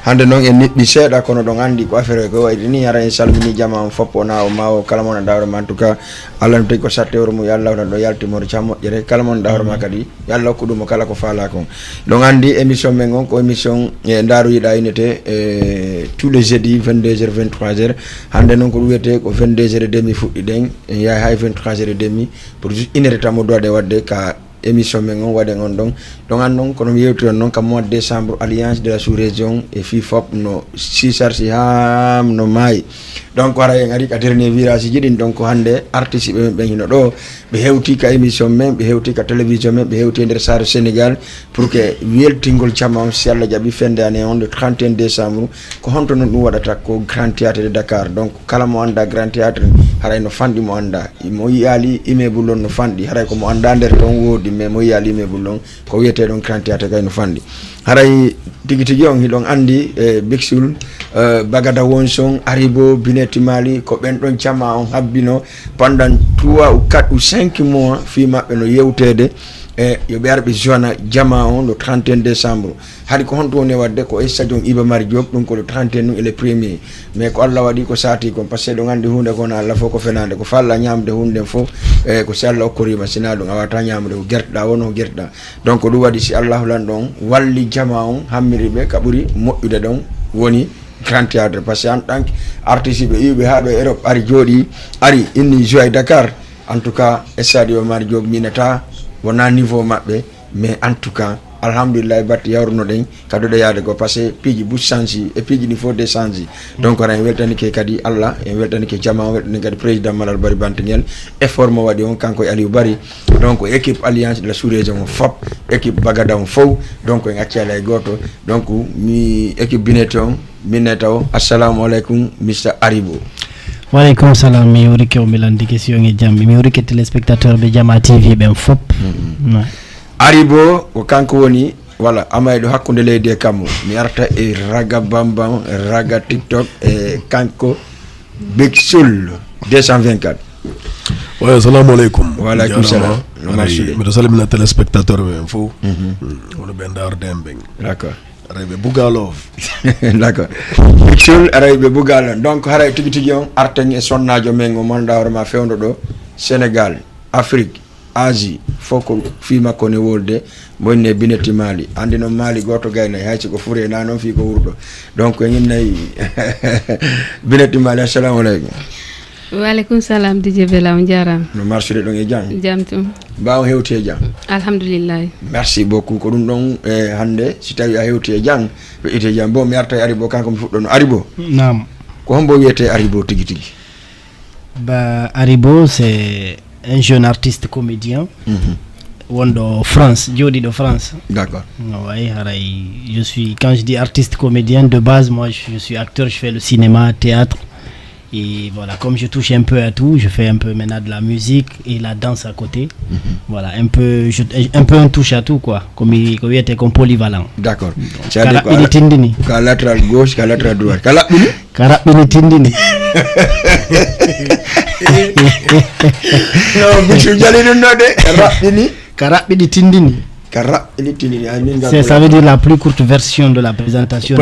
hande non en nibbi seeda kono don andi ko affaire ko waydi ni ara en salmini jama on foppo na o mawo kala mon dawro man en tout cas Allah tay ko satte woro mu yalla do yalti mo chammo jere kala mon dawro ma kadi yalla ko dum kala ko faala ko don andi émission men gon ko émission ndaru yida unité tous les jeudis 22h 23h hande non ko wiyete ko 22h30 fuddi den ya hay 23h30 pour juste une heure tamo do de wadde ka émission men on wade on donc andon kono yewti non ka mois de décembre alliance de la sous-région et FIFOP no sisarsi ham no mai donc wara en ari ka dernier virage jidin donc hande artiste be hino do be hewti ka émission men be hewti ka télévision men be hewti der sar Sénégal pour que weltingol chama on si Allah jabi fende année on le 31 décembre ko honto non dum wadata ko Grand Théâtre de Dakar donc kala mo anda Grand Théâtre haray no fandi mo anda mo yali immeuble no fandi haray ko mo anda der don wodi mais mo yali immeuble non ko wiyete don Grand Théâtre kay no fandi haray tigiti on hidon andi Bixul bagada wonson Aribo Bineti Mali ko ben don chama on habbino pendant 3 ou 4 ou 5 mois fi mabbe no yewtede yo be arbe jona jama on le 31 décembre hadi ko honto ne wadde ko stadium Iba Mar Diop donc le 31 et le premier mais ko Allah wadi ko sati ko passé do ngandi hunde ko na Allah fo ko fenande ko falla nyamde hunde fo ko si Allah okkorima sinado ngawata nyamde ko gerda wono gerda donc do wadi si Allah lan don walli jama on hammiribe kaburi moƴƴude don woni Grand Théâtre parce que en tant qu'artiste be yube haado Europe ari jodi ari inni joy Dakar en tout cas stadium Mar Diop minata wona niveau mabbe mais en tout cas alhamdulillah batti yawruno den kado de yaade go passé piji bu changi et piji ni fo de changi donc ran weltani ke kadi Allah en weltani ke jama weltani kadi président Malal Bari Bantingel effort mo wadi on kanko Aliou Bari donc équipe alliance de la sous-région FOP équipe bagada on fo donc en acciala e goto donc mi équipe bineton minetaw assalamu alaikum Mr Aribo. Wa alaikum salam mi yori ke o melandi question e jammi mi yori ke téléspectateur be Jama TV ben FOP. Aribo o kanko woni wala amaydo hakkunde leydi e kammo mi arta e raga bambam raga TikTok e kanko Bixul 224. Ouais, assalamu alaikum. Wa alaikum salam. Mi salimina téléspectateur be fo. On ben dar dembeng. D'accord. Araybe Bougalov. D'accord. Bixul araybe Bougalov donc haray tigi tigi on artani e sonnajo mengo manda ma fewndo do Sénégal, Afrique, Asie foko fima ko ne wolde bonne Bineti Mali andi no Mali goto gayna hayci ko fure na non fi ko wurdo donc en nay Bineti Mali assalamu alaykum. Wa alaikum salam DJ Bella on jaram no marché don e jam jamtum ba o hewte jam alhamdulillah merci beaucoup ko dum don hande si tawi a hewte jam be ite jam bo mi arta Aribo kanko mi fuddo no Aribo naam ko hombo wiete Aribo tigi tigi. Bah Aribo c'est un jeune artiste comédien de France, Jody de France. D'accord. Ouais, quand je dis artiste comédien de base, moi je suis acteur, je fais le cinéma, théâtre. Et voilà, comme je touche un peu à tout, je fais un peu maintenant de la musique et la danse à côté. Voilà, un peu un touche à tout quoi, comme il était comme polyvalent. D'accord. Kala ini tindini. Kala latéral gauche, kala latéral droite. Kala ini tindini. Non, Bixul jali no de. Kara ini tindini. Ça veut dire la plus courte version de la présentation.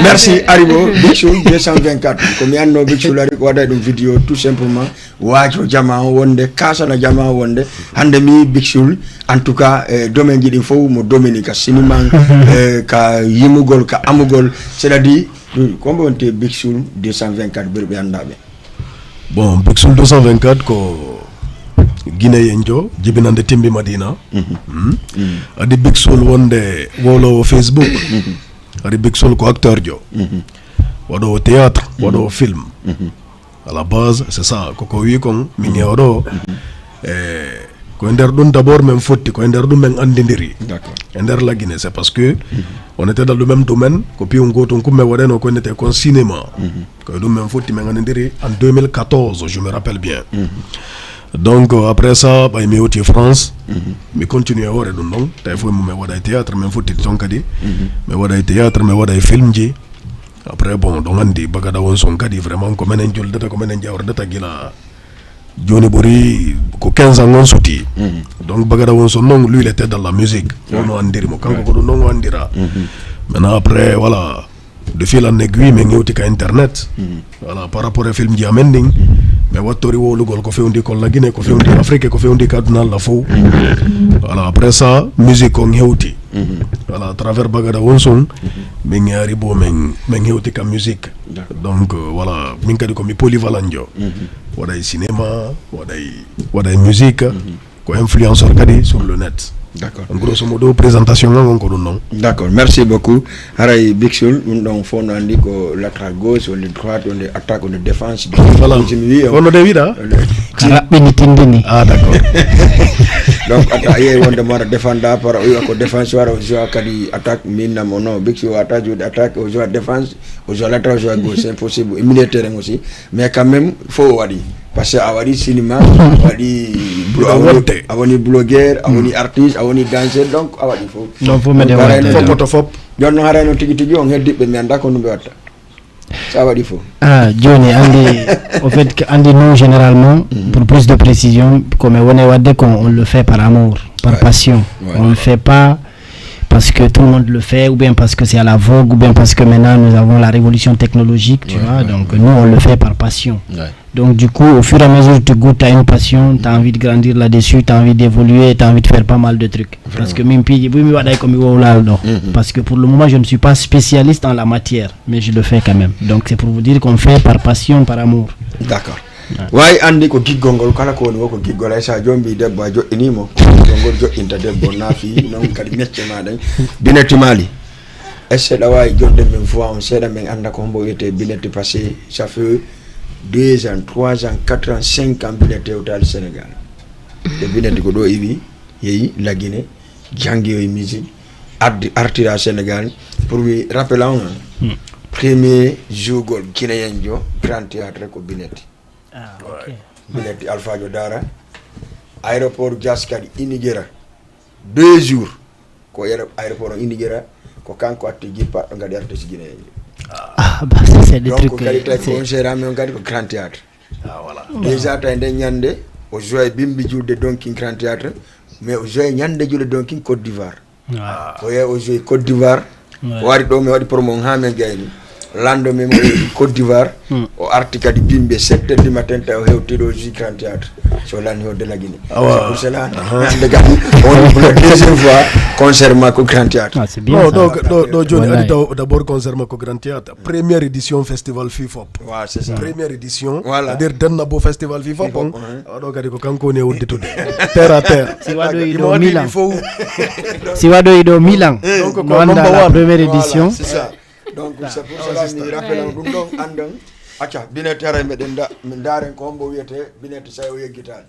Merci Aribo Bixul 224 comme yanno Bixul ari wada do vidéo tout simplement wajo jama wonde kasana jama wonde hande mi Bixul en tout cas domaine jidi fo mo Dominica Siniman ka yimugol ka amugol c'est-à-dire combien on te Bixul 224 berbe andabe. Bon Bixul 224 ko Guinéen jo jibinande timbi Madina adi Bixul wonde wolo Facebook adi Bixul ko acteur jo wado théâtre wado film à la base c'est ça ko wi kon mi ñewdo ko nder dun d'abord même fotti ko nder dum men andindiri d'accord nder la Guinée c'est parce que on était dans le même domaine ko pi on goto ko me wadeno ko n'était kon cinéma ko dum men fotti men andindiri en 2014 je me rappelle bien. Donc après ça bah mi woti France mi continue wore dum non tay fo mi wada théâtre même fotti ton kadi mi wada théâtre mi wada film ji après bon donc andi bagada won son kadi vraiment ko menen jol data ko menen jawr data gila joni buri ko 15 ans on soti donc bagada won son non lui il était dans la musique on andiri mo kanko ko non andira maintenant après voilà de fil en aiguille mais ngewti ka internet voilà par rapport au film Diamending mais wattori wolugol ko fewndi ko la Guinée ko fewndi Afrique ko fewndi kaduna la fo voilà après ça musique on ngewti voilà à travers bagada won son mais ngari bo men ngewti ka musique donc voilà min kadi ko mi polyvalent jo waday cinéma waday musique ko influenceur kadi sur le net. D'accord. En grosso modo présentation encore non. D'accord, merci beaucoup. Haray Bixul on fond andi ko latéral gauche ou le droite on attaque ou de défense. Voilà. On de vida. Ah d'accord. Donc attaque on demande défendre par ko défenseur au joueur kadi attaque minna mono Bixul attaque au joueur défense au joueur latéral joueur gauche c'est impossible milieu terrain aussi mais quand même faut wadi parce que awadi cinéma awadi blogueur awadi artiste awadi danseur donc awadi faut non faut me demander fop jonno harano tigi on heddibe mi anda ko no watta ça wadi faut Johnny Andy au fait que Andy nous généralement pour plus de précision comme on le fait par amour par passion on le fait pas parce que tout le monde le fait ou bien parce que c'est à la vogue ou bien parce que maintenant nous avons la révolution technologique tu vois donc nous on le fait par passion donc du coup au fur et à mesure tu goûtes, tu as une passion, tu as envie de grandir là-dessus, tu as envie d'évoluer, tu as envie de faire pas mal de trucs parce que parce que pour le moment je ne suis pas spécialiste en la matière mais je le fais quand même donc c'est pour vous dire qu'on fait par passion, par amour. D'accord. Why andi ko giggongol kala ko woni ko giggol ay sa jombi debbo jo inimo giggongol jo inta debbo nafi non kadi mecce ma dañ bineti mali est-ce da way jonde men fois on seda men anda ko mbo yete bineti passé ça fait 2 ans 3 ans 4 ans 5 ans bineti au Sénégal de bineti ko do ibi yeyi la Guinée jangi yoy musique artira Sénégal pour lui rappeler premier jour gol guinéen jo grand théâtre ko bineti ok. Bineti Alpha Dara aéroport Jaskadi Inigera 2 jours ko yere aéroport Inigera ko kanko atti jippa ngadi artiste guinéen bah ça c'est des trucs donc qualité concert am ngadi ko grand théâtre voilà déjà tay de ñande o joy bimbi julde donc grand théâtre mais o joy ñande julde donc Côte d'Ivoire o ye o joy Côte d'Ivoire wari do mi wadi promo ha men gayni lando même Côte d'Ivoire au article bimbe 7h du matin taw hewti do grand théâtre so lani ho de la Guinée pour cela de gadi on pour la deuxième fois concert ma ko grand théâtre c'est bien donc Johnny d'abord concert ma ko grand théâtre première édition festival FIFOP c'est ça première édition voilà dire danna bo festival FIFOP do gadi ko kanko ne wodditude terre à terre si wado ido Milan donc ko la première édition c'est ça donc c'est pour cela ni rappelons dum don andon acca bineti ara meden da min daren ko mbo wiete bineti say o yeggitani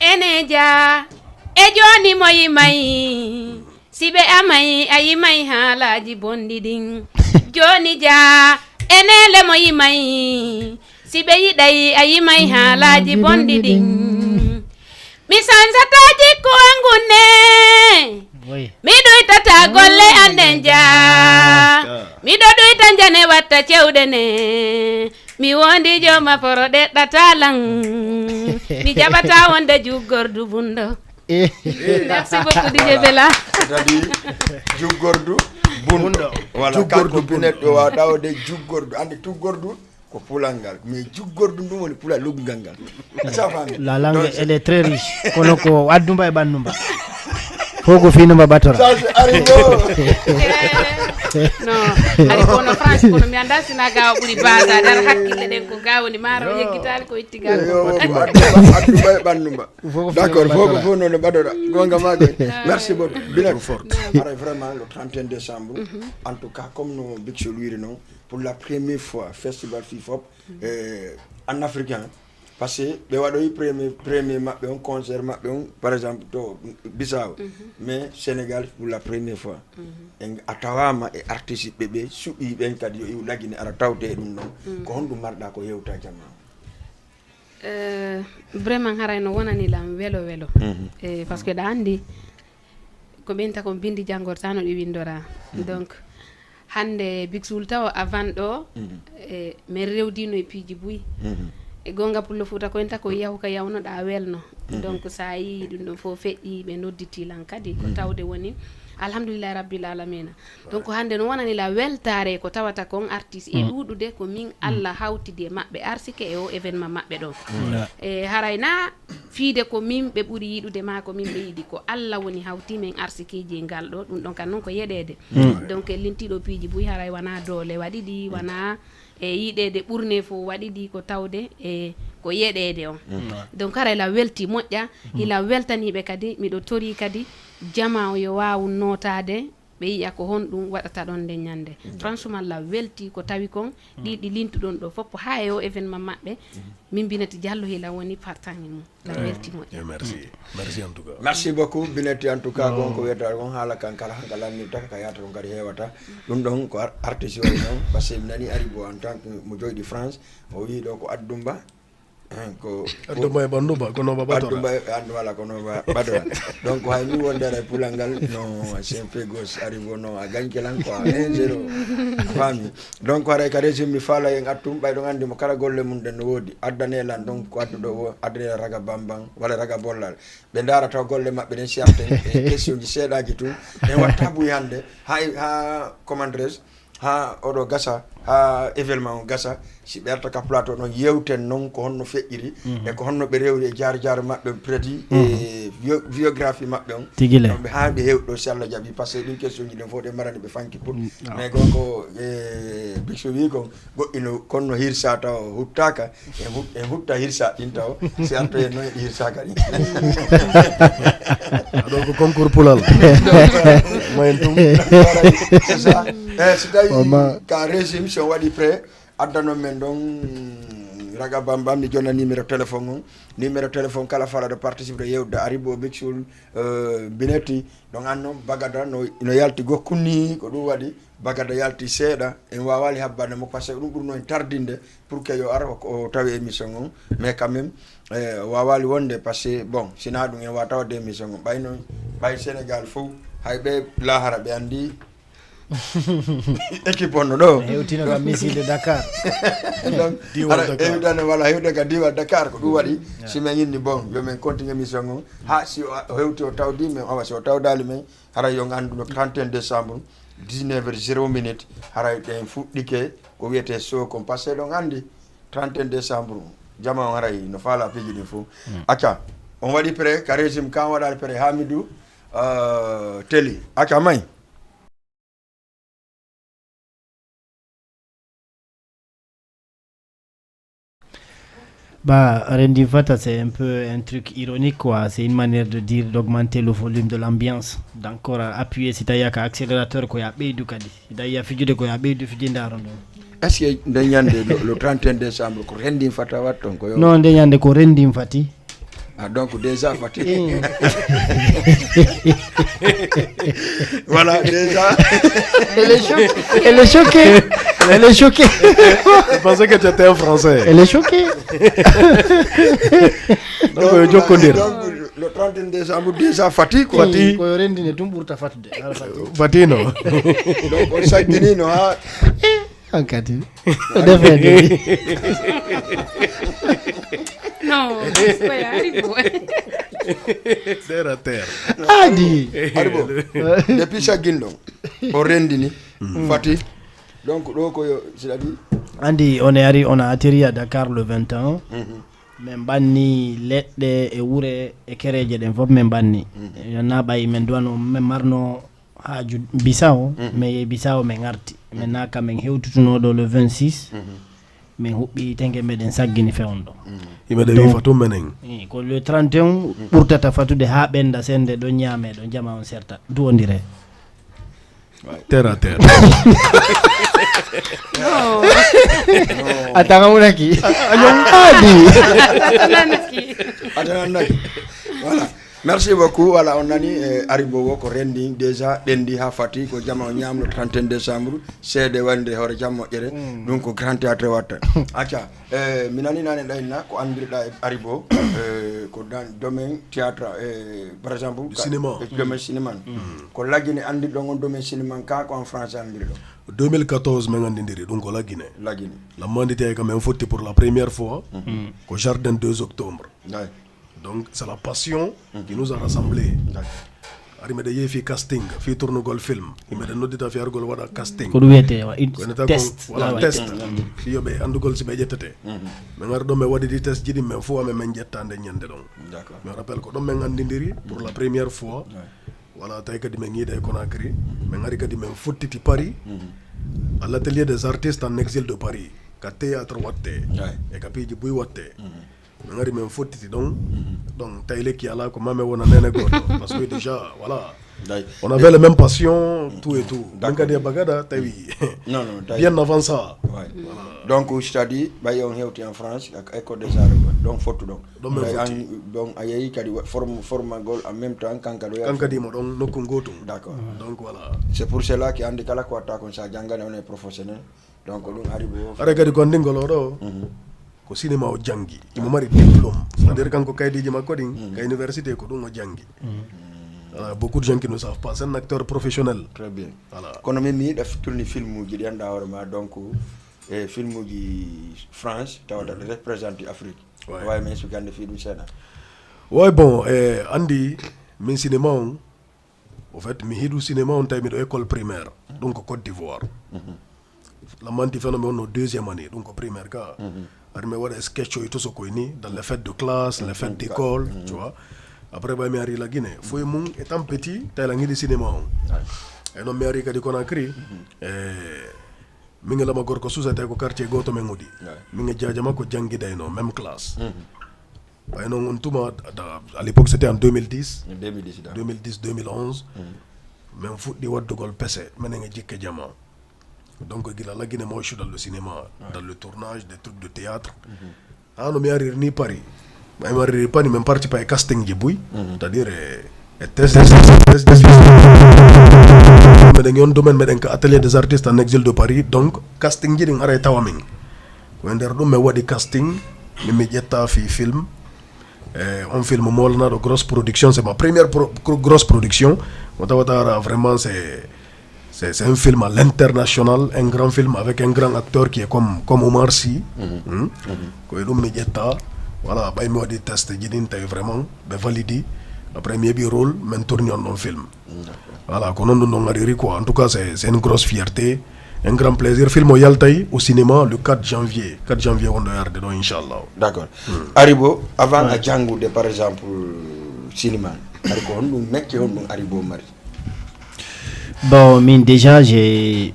eneja e joni moyi mai sibe amai ayi mai halaji bondi din joni ja enele moyi mai sibe yidai ayi mai halaji bondi din mi sansataji ko angune mi doita ta golle andenja mi doita njane watta cewdene mi wondi joma forode datalang mi jabata wonde juggordu bundo merci beaucoup DJ Bella c'est-à-dire juggordu bundo voilà juggordu binet do wa dawde juggordu andi tuggordu ko pulangal mais juggordu dum woni pula lugangal la langue elle est très riche kono ko waddumba e bannumba Fogo fino babatora. No, ari kono France kono mi anda sina gawa buri baza dar hakkille den ko gawo ni maro yeggitali ko ittiga ko. Addu bandumba. D'accord, fogo fo non badoda. Gonga mago. Merci beaucoup. Bien fort. Ara vraiment le 31 décembre. En tout cas comme nous Bixul wiri non pour la première fois festival FIFOP en africain. Parce que be wadoyi premier mabbe on concert mabbe on par exemple to Bissau mais Sénégal pour la première fois en atawama e artiste bebe subi ben kadi yo lagine ara tawte dum non ko hondu marda ko yewta jamma vraiment harayno wonani lam welo parce que da andi ko benta ko bindi jangortano di windora donc hande Bixul taw avant do me rewdino e piji buy e gonga pullo futa ko enta ko yahu ka yawno da welno donc sa yi ɗum ɗon fof feƴƴi ɓe nodditilan kadi ko tawde woni alhamdulillah rabbil alamina donc hande no wonani la weltare ko tawata kon artiste e ɗuɗude ko min Allah hawtidi e maɓɓe arsike e o événement maɓɓe ɗon e harayna fiide ko min ɓe ɓuuri yiɗude ma ko min ɓe yiɗi ko Allah woni hawti men arsikeji ngal ɗo ɗum ɗon kan noon ko yeɗede donc lintiɗo piiji buy haray wana doole waɗi ɗi wana e yiɗede ɓurne fo waɗi ɗi ko tawde e ko yeɗede on donc haray la welti moƴƴa hila weltaniɓe kadi miɗo tori kadi jama yo wawu notade ɓe yiya ko honɗum waɗata ɗon nde ñande franchement la welti ko tawi kon ɗiɗi lintuɗon ɗo foppo ha e o événement maɓɓe min Binety Diallo hila woni partage mum la welti moƴƴa merci en tout cas merci beaucoup Binety en tout cas gonko wiyata on haala kan kala hanka lannirta ka yata ɗon kadi hewata ɗum ɗon ko artiste waɗi noon par ce que mi nani Aribo en tant que mo joyɗi France o wi ɗo ko addumba ko addumba e banduba kono ba batora addumba andu wala kono ba batora donc hay ni wondere pulangal no c'est un peu gauche Aribo no a gankelan ko 1-0 fami donc haray kadi mi fala en attum ɓayɗo andi mo kala golle mum den no wodi addanelan donc ko adduɗo addanela raga bambang walla raga bollal ɓe darata golle maɓɓe ɗen siarte e question ji seeɗaji tun en watta buy hande ha commandres ha oɗo gasa ha événement o gasa si ɓe arta ka plateau noon yewten noon ko honno feƴƴiri e ko honno ɓe rewri e jaar maɓɓe prédi e biographie maɓɓe on ɓe haaɓe hewɗo si Allah jaaɓi par ce que ɗin question ji ɗen fof ɗe marani ɓe fanki pour mais gonko bicso wi kon goɗɗino konno hirsa taw huttaka en hutta hirsa ɗin taw si arto en noon e hirsaka ɗin aɗo ko concours pulal mayen tum c'est ça si tawi ka régime so waɗi prêt addano men ɗon raga bambam mi jonna numéro téléphone kala falaɗo participe ɗo yewde Aribo Bixul Binety ɗon anno bagada no yalti gokkunni ko ɗum waɗi bagada yalti seeɗa en wawali habbade mo par ce que ɗum ɓurno en tardinde pour que yo ara o tawi émission on mais quand même wawali wonde par ce que bon sina ɗum en wawa tawde émission on ɓay Sénégal fof hay ɓe lahara ɓe andi équipe on ɗo hewtino kam missile de Dakar donc hewtane walla hewde ka diwal Dakar ko ɗum waɗi si min inni bon yomin continue émission on ha si o hewti o tawdi men awa si o tawdali men haray yo gandu no 31 décembre 19h00 haray ɗen fuɗɗike ko wiyete Sokon par ce que ɗon andi 31 décembre jama on haray no faala piiji ɗin fof acca on waɗi pré ka régime kan waɗali pré Hamidou Teli acca may Bah, Rendi Fata, c'est un peu un truc ironique, quoi. C'est une manière de dire d'augmenter le volume de l'ambiance, d'encore appuyer si t'as un accélérateur quoi, y'a du kadi. D'ailleurs, figure de quoi, y'a du figure d'arrondissement. Est-ce que le 31 décembre, ko Rendi Fata waton ko yo? Non, de ko Rendi Fati. Ah donc déjà Fati. Voilà, déjà. Elle est choquée. Elle est choquée. Je pensais que tu étais un Français. Elle est choquée. Donc, le 31 décembre, déjà Fati, quoi. Fati. Fati, non. Donc, on s'est dit, non. Encadré. Non, c'est Aribo. Terre à terre. Adi. Aribo. Depuis chaque guindon, on rendini. Fati. Donc, c'est-à-dire. Andy, on a atterri à Dakar le 21. Men banni leɗɗe e wure e kereje ɗen fof men banni yonna ɓayi men duwano men marno haaju Bissau mais Bissau men arti men naka men hewtutunoɗo le 26 min huɓɓi tengue meɗen saggini fewn ɗo yimɓe ɗe wi fatu menen ko le 31 ɓurtata fatude ha ɓenda sende ɗo ñaame ɗo jama on serta duwodire terre à terre. No. Atakanaki. Atananaki. Voilà. Merci beaucoup. Voilà, on a dit Aribo ko rendi déjà dendi ha fati ko jama o ñam le 31 décembre cede wande hore jammo ƴere donc ko grand théâtre watta acca minani nane ɗayna ko andirɗa e Aribo ko dans domaine théâtre par exemple domaine cinéma ko laggine andirɗo on domaine cinéma ka ko en français andirɗo 2014 men andindiri ɗum ko laggine laggine la mandité kam en fotti pour la première fois ko jardin 2 octobre Donc c'est la passion qui nous a rassemblés. Ari me de fi casting, fi tourne gol film. Il me de nodita fi argol wada casting. Ko wete test. Voilà test. Fi yobe andugol ci be jetete. Me ngar do me wadi di test jidi me fo ame men jettande ñande don. D'accord. Me rappelle ko do me ngandindiri pour la première fois. Voilà tay kadi me ngide Conakry. Me ngari kadi me fottiti Paris. À l'atelier des artistes en exil de Paris. Ka théâtre watte. Et ka piji buy watte. Ngari men fottiti donc tayle qui ala ko mame wona nene go parce que déjà voilà on avait la même passion tout et tout donc des bagada tawi non bien avant ça voilà. Donc c'est-à-dire ba yon hewti en France ak école des arts donc photo donc ayayi kadi forme gol en même temps kankadi mo donc nokku goto d'accord donc voilà c'est pour cela que andi kala ko atta kon sa jangane on est professionnel donc dum aribo ara kadi ko ndingolo do ko cinéma o jangi imo mari diplôme c'est-à-dire kanko kaydi jima coding ka université ko dum o jangi voilà beaucoup de gens qui ne savent pas c'est un acteur professionnel très bien voilà kono memi da tourni film ji anda horma donc e film ji France tawda représente Afrique way mais su gande fi du Sénégal ouais bon andi min cinéma on au fait mi hidu cinéma on tay mi do école primaire donc Côte d'Ivoire la manti phénomène au deuxième année donc au primaire cas armé wada sketch et tout ce qu'on est dans les fêtes de classe les fêtes d'école tu vois après bah mi ari la Guinée foi mon étant petit tay la ngi di cinéma et non mi ari ka di Conakry mi ngi la ma gor ko sous-été ko quartier goto me ngudi mi ngi jaajama ko jangi day no même classe bah non on tuma à l'époque c'était en 2010 2011 même foot di wad gol pese men nga jikke jama. Donc la Guinée moi je suis dans le cinéma dans le tournage des trucs de théâtre non mais arrive ni Paris mais m'arrive pas ni même parti par casting djibouy c'est-à-dire test mais dans un domaine mais dans atelier des artistes en exil de Paris donc casting ji ding arrêté waming wender do me wadi casting mi medjeta fi film on film molna de grosse production c'est ma première grosse production wata vraiment c'est un film à l'international, un grand film avec un grand acteur qui est comme Omar Sy. Voilà, bah il m'a dit test, j'ai dit vraiment, ben validé. Après il m'a rôle, mais tourné en film. Voilà, en tout cas c'est une grosse fierté, un grand plaisir. Film au Yaltaï au cinéma le 4 janvier on doit regarder dedans inchallah. D'accord. Aribo, avant à Django de par exemple cinéma, Aribo on mec on Aribo Mari. Bon, mais déjà, j'ai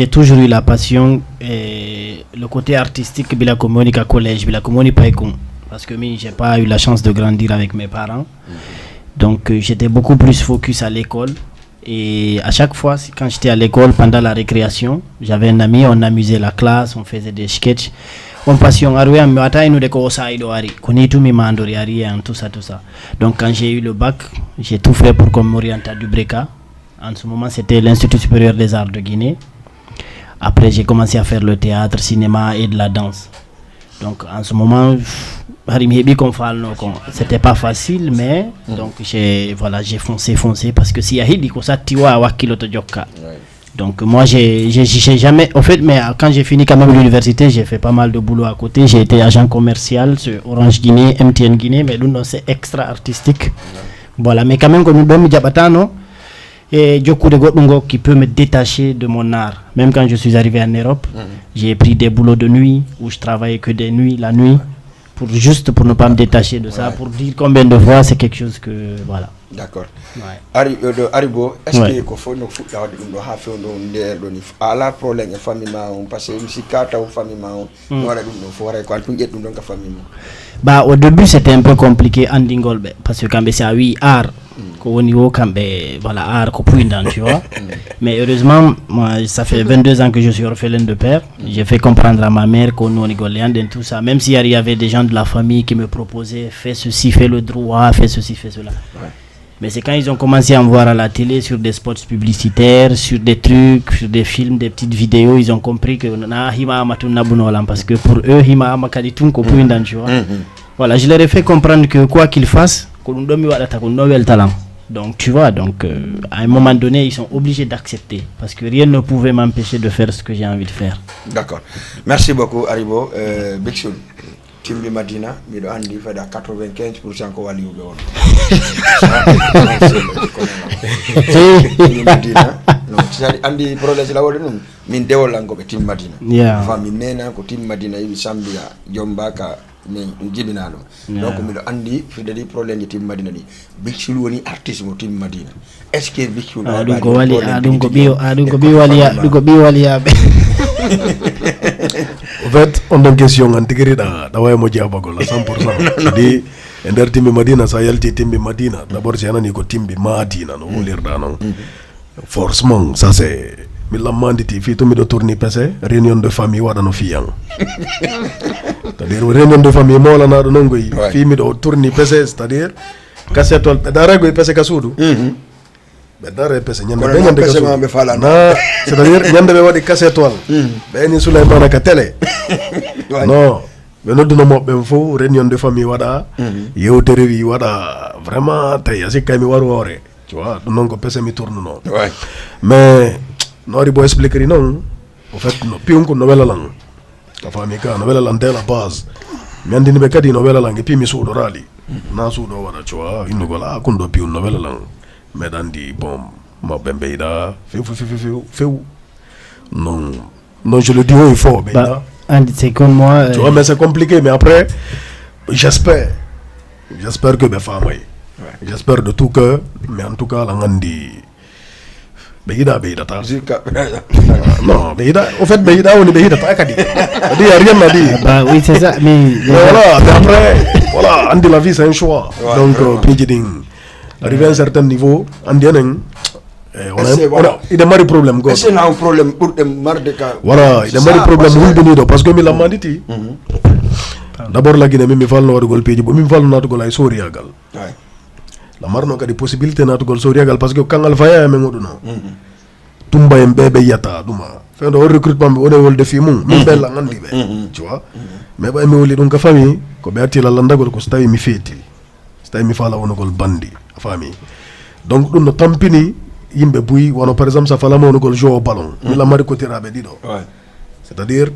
toujours eu la passion et le côté artistique de la communique à collège, de la communique parce que j'ai pas eu la chance de grandir avec mes parents. Donc, j'étais beaucoup plus focus à l'école. Et à chaque fois, quand j'étais à l'école, pendant la récréation, j'avais un ami, on amusait la classe, on faisait des sketchs. On passion tout ça. Donc, quand j'ai eu le bac, j'ai tout fait pour qu'on m'oriente à Dubreka. En ce moment, c'était l'Institut supérieur des arts de Guinée. Après, j'ai commencé à faire le théâtre, cinéma et de la danse. Donc, en ce moment, c'était pas facile, mais donc j'ai foncé parce que si donc moi j'ai jamais au fait, mais quand j'ai fini quand même l'université, j'ai fait pas mal de boulot à côté. J'ai été agent commercial sur Orange Guinée, MTN Guinée, mais nous c'est extra artistique. Voilà, mais quand même comme nous donne Diabatano. Et du coup, qui peut me détacher de mon art. Même quand je suis arrivé en Europe, j'ai pris des boulots de nuit où je travaillais que des nuits, la nuit, pour ne pas me détacher de ça, pour dire combien de fois c'est quelque chose que voilà. D'accord. Aribo, est-ce que faut nous foutre à la problème famille on passe une cicata ou famille bah au début c'était un peu compliqué Andingolbe parce que quand c'est à 8 art au niveau quand voilà art tu vois. Mais heureusement moi ça fait 22 ans que je suis orphelin de père. J'ai fait comprendre à ma mère qu'on nous rigolait et tout ça, même s'il y avait des gens de la famille qui me proposaient fais ceci, fais le droit, fais ceci, fais cela. Mais c'est quand ils ont commencé à me voir à la télé sur des spots publicitaires, sur des trucs, sur des films, des petites vidéos, ils ont compris que parce que pour eux, tu vois. Voilà, je leur ai fait comprendre que quoi qu'ils fassent, donc tu vois, donc à un moment donné, ils sont obligés d'accepter parce que rien ne pouvait m'empêcher de faire ce que j'ai envie de faire. D'accord. Merci beaucoup, Aribo. Bixoul. timbi Madina miɗo andi fada 95% ko waliuɓe on timbi Madina non sadi andi problème la wode ɗum min dewol an koɓe timbi Madina fami mena ko timbi Madina yiɓi Sambia Jombaka min jibina ɗum donc miɗo andi fidadi probléme ji timbi Madina ɗi Big Chul woni artiste mo timbi Madina est ce que Big Chul ɗum ko wali ɗum ko ɓi waliyaɓe en fait on ɗon question an tigiri ɗa wawi mo jabagol à 100% di e nder timbi Madina sa yalti timbi Madina d' abord si anani ko timbi Madina no wolirɗa noon forcément ça c'est mi lammanditi fi to miɗo tourni pese réunion de famille waɗano fiyan c'est à dire réunion de famille molanaɗo noon goyi fi miɗo tourni pese c'est à dire kasetol ɓe daragoye pese ka suudu ɓe dare pese ñande ɓe ñande ka suudu na c'est à dire ñande ɓe waɗi kasetol ɓe ni Souleymana ka télé non ɓe nodduno moɓɓe fof réunion de famille waɗa yewtere wi waɗa vraiment tawi a sikkay mi waru hoore tu vois ɗum noon ko pese mi tournuno mais no ari bo expliqueri noon au fait no piyunko no welalan a faami ka no welalan dès la base mi andini ɓe kadi no welalan e pi mi suuɗorali na suuɗo waɗa tu vois innugol a kun ɗo piyun no welalan meɗa andi bon maɓɓe mbeyɗa few non je le dis haut et fort ɓeyɗa c'est comme moi tu vois mais c'est compliqué mais après j'espère que ɓe famay j'espère de tout cœur mais en tout cas la gandi ɓeyɗata non ɓeyɗa au fait ɓeyɗa woni ɓe yiɗata kadi adi a rien a dit oui c'est ça mais voilà mais après voilà andi la vie c'est un choix donc piiji ɗin arrivé à un certain niveau andi enen ide mari probléme goto c'est un problème ɓurɗe marde ka voilà ide mari probléme hulɓiniɗo par ce que mi lammanditi d' abord laggine min mi falno waɗugol piiji bo min falno natugol hay soriyagal la marno kadi possibilité natugol soriyagal par ce que kangal faya men oɗuno tumba en ɓe yiyata ɗuma fewde o recrutement ɓe woni wolde fi mum min ɓella gandi ɓe tu vois mais ɓay mi woli ɗum ka famille ko ɓe attila landagol ko so tawi mi feeti so tawi mi fala wonugol bandi a faami donc ɗum no tampini yimɓe buyi wono par exemple sa falama wonugol jeu au ballon mi lammari kotiraɓe ɗiɗo c'est à dire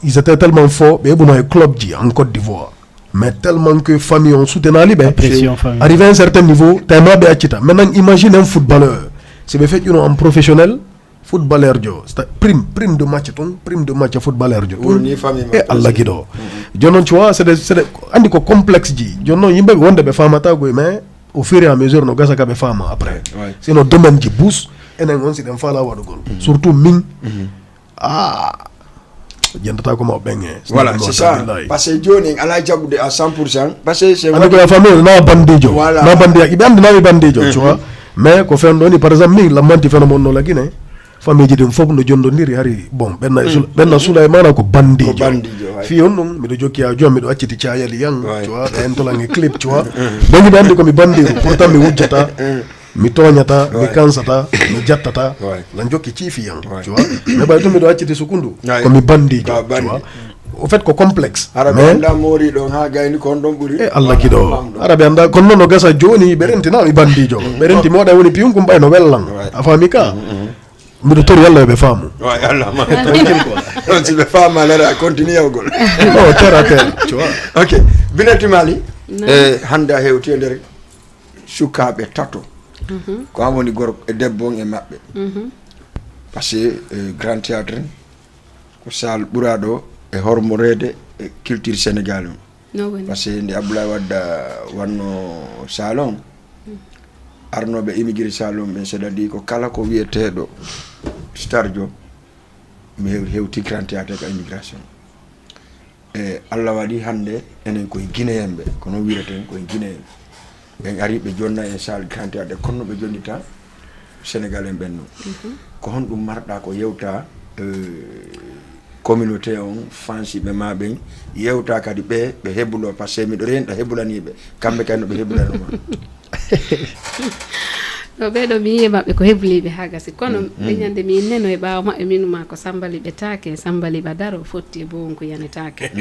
ils étaient tellement forts ɓe heɓuno e club ji en Côte d'Ivoire mais tellement que famille on soutenali ɓe arrivé à un certain niveau temaɓe accita maintenant imagine un footballeur si ɓe feƴƴuno en professionnel footballeur jo prime de match footballeur jo e allah guiɗo joni noon tu vois c'est des andi ko complexe ji joni noon yimɓeɓe wonde ɓe famata goy mais au fur et à mesure no gasa ka ɓe fama après sinon domaine ji bus enen on siɗen fala waɗugol surtout min jendata ko ma ɓenge voilà c'est ça parce que joni ala jaɓude à 100% parce que c'est andi koya famille na bandijo na bandiya iɓe andi nami bandijo tu vois mais ko fen ɗoni par exemple min lammanti phénomène no lagine famille ji ɗin fof no jondodiri hari bon ɓenna Souleymana ko bandijo fi on ɗum miɗo jokki ha joni miɗo acciti cayali yan tu vois ɓe entolange clip tu vois donc ɓe andi komi bandiru pourtant mi wujjata mi toñata mi kansata mi jattata lan jokki ciifi yan tu vois mais ɓay to miɗo acciti sukundu komi bandijo tu vois au fait ko complexe arabe anda mori ɗon ha gayni kon ɗon ɓuuri e allah kiɗo arabe anda kono noon no gasa joni ɓe rentina mi bandijo ɓe renti moɗa woni piyunkum ɓay no wellan a faami ka mbiɗo tori yallah yoɓe faamu allah ma on si ɓe faama alera continue yawgol non terre à terre tu vois ok Binatu Mali hande a hewti e nder sukaɓe tato ko an woni gorko e debbo on e maɓɓe par ce que grand théâtre ko sal ɓuraɗo e hormorede e culture sénégal on par ce que nde Abdoulaye Wadda wanno salon arnoɓe immigré salon ɓe c'est-à-dire ko kala ko wiyeteɗo star jo mi hewti grand théâtre ko immigration e Allah waɗi hande enen koye guinéen ɓe kono wireten koye guinéen ɓen ari ɓe jonna e salle grand théâtre kono ɓe jonnita sénégal en ɓenno ko hon ɗum marɗa ko yewta communauté on fansiɓe ma ɓen yewta kadi ɓe heɓulo par ce que miɗo renɗa heɓulaniɓe kamɓe kadi no ɓe heɓulanoma no ɓeɗo mi yiye maɓɓe ko hebliɓe ha gasi kono ɓe ñande mi inneno e ɓawa maɓɓe minuma ko sambaliɓe take sambaliɓe daro fotti e bo wonko yanetake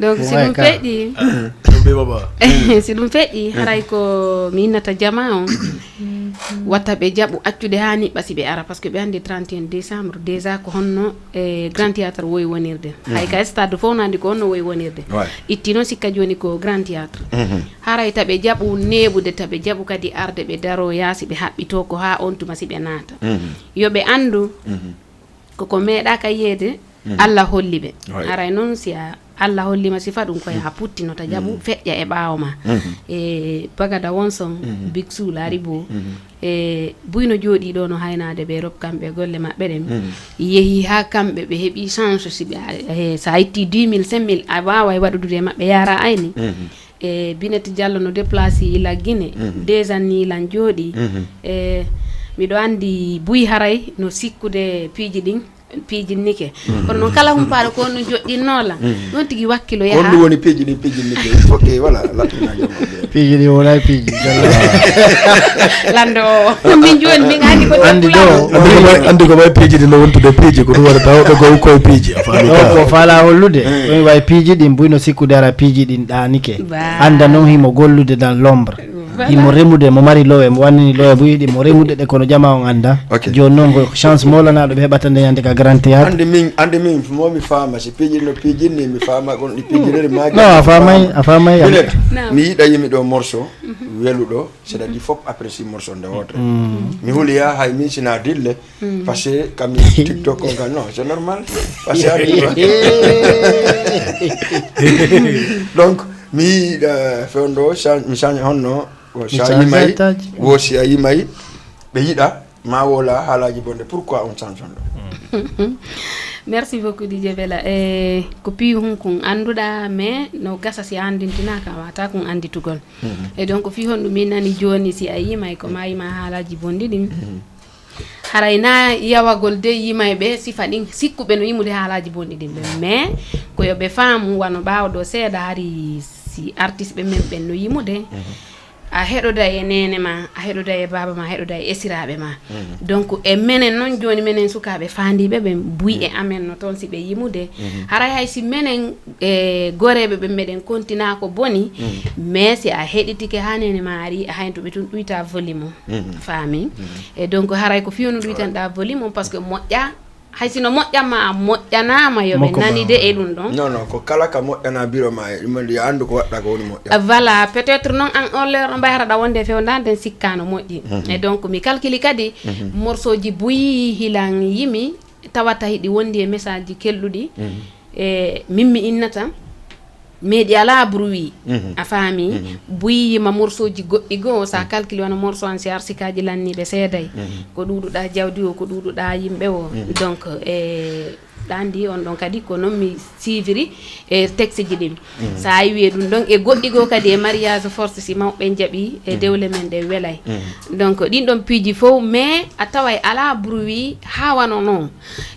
donc si ɗum feƴƴi si ɗum feƴƴi haray ko mi innata jama on watta ɓe jaɓu accude ha niɓɓa si ɓe ara par ce que ɓe andi 31 décembre déjà ko honno grand théâtre woyi wonirde hay ka stade fof nandi ko honno woyi wonirde itti noon sikka joni ko grand théâtre haray taɓe jaɓu neɓude taɓe jaɓu kadi arde ɓe daro yaasi ɓe haɓɓito ko ha on tuma si ɓe naata yoɓe andu koko meeɗaka yiyede Allah holli ɓe haray noon si a Allah hollima sifa ɗum koye ha puttino ta jaɓu feƴƴa e ɓaawo ma e bagada wonson big sou laaribo e buyno jooɗi ɗo no haynade ɓe rob kamɓe golle maɓɓe ɗen yeehi ha kamɓe ɓe heeɓi change si ɓe sa itti 2000 5000 a wawa waɗudude e maɓɓe yara ayni e Binette Diallo no déplacé ila Guinée déjà ni lan jooɗi e miɗo andi buy haray no sikkude piiji ɗin piijinnike kono noon kala humpaɗo ko no joɗɗinnola ɗon tigi wakkilo yaha honɗum woni piijinnike il faut que voilà piiji ɗi wonay piiji lando o min joni min andi ko andi ko may piiji ɗi no wontude piiji ko ɗum waɗa tawaɓe gowi koye piiji a faami ko faala hollude ɗum way piiji ɗin buyno sikkude ara piiji ɗin ɗanike anda noon himo gollude dans l'ombre imo remude mo mari lowe mo wannini lowe bo yiɗi mo remude ɗe kono jama on anda joni noon ko chance molanaɗo ɓe heɓata nde yande ka grand théâtre andi min momi faama si piijinno piijinni mi faama gon ɗi piijinere maji non a famay mi yiɗa yimi ɗo morceau weluɗo c'est à dire fop apprécie morceau nde wotre mi huliya hay min sina dille par ce que kam tiktok on kan non c'est normal par ce que donc mi yiɗa fewndo mi saña honno o sa yimay wo si a yimay ɓe yiɗa ma wola haalaji bonde pourquoi on change on ɗo merci beaucoup DJ Bella ko piyu hun kon anduɗa mais no gasa si andintinaka wata kon anditugol e donc fi hon ɗum min nani joni si a yimay ko ma yima haalaji bondi ɗin haray na yawagol de yimay ɓe sifa ɗin sikkuɓe no yimude haalaji bonɗi ɗin ɓe mais ko yoɓe faamu wano ɓawɗo seeɗa hari si artiste ɓe men ɓen no yimude a heɗoda e nene ma a heɗoda e baba ma a heɗoda e esiraɓe ma donc e menen noon joni menen sukaɓe fandiɓe ɓe buy e amen no toon si ɓe yimude haray hay si menen e goreɓe ɓe meɗen kontina ko boni mais si a heɗitike ha nene ma ari a hayn to ɓe tun ɗuyta volume o faami e donc haray ko fiyonu ɗuytanɗa volume o par ce que moƴƴa hay sino moƴƴanma a moƴƴanama yoɓe nanide e ɗum ɗon non non ko kala ka moƴƴana biro ma ɗum ya andu ko waɗɗa ko woni moƴƴa voilà peut être noon an on leer ɗo mbayataɗa wonde fewndanden sikkano moƴƴi e donc mi calcule kadi morceau ji buyi hilan yimi tawata hiɗi wondi e message ji kelɗuɗi e mimmi innata meɗi ala bruit a faami buyima morceau ji goɗɗi goo sa calcule wona morceau an si arsikaji lanniɓe seeday ko ɗuɗuɗa jawdi o ko ɗuɗuɗa yimɓe o donc ɗandi on ɗon kadi ko noon mi suiviri e texte ji ɗin sa yiwi ɗum ɗon e goɗɗi goo kadi e mariage force si mawɓe jaaɓi e dewle men ɗe welay donc ɗin ɗon piiji fof mais a taway ala bruit ha wano noon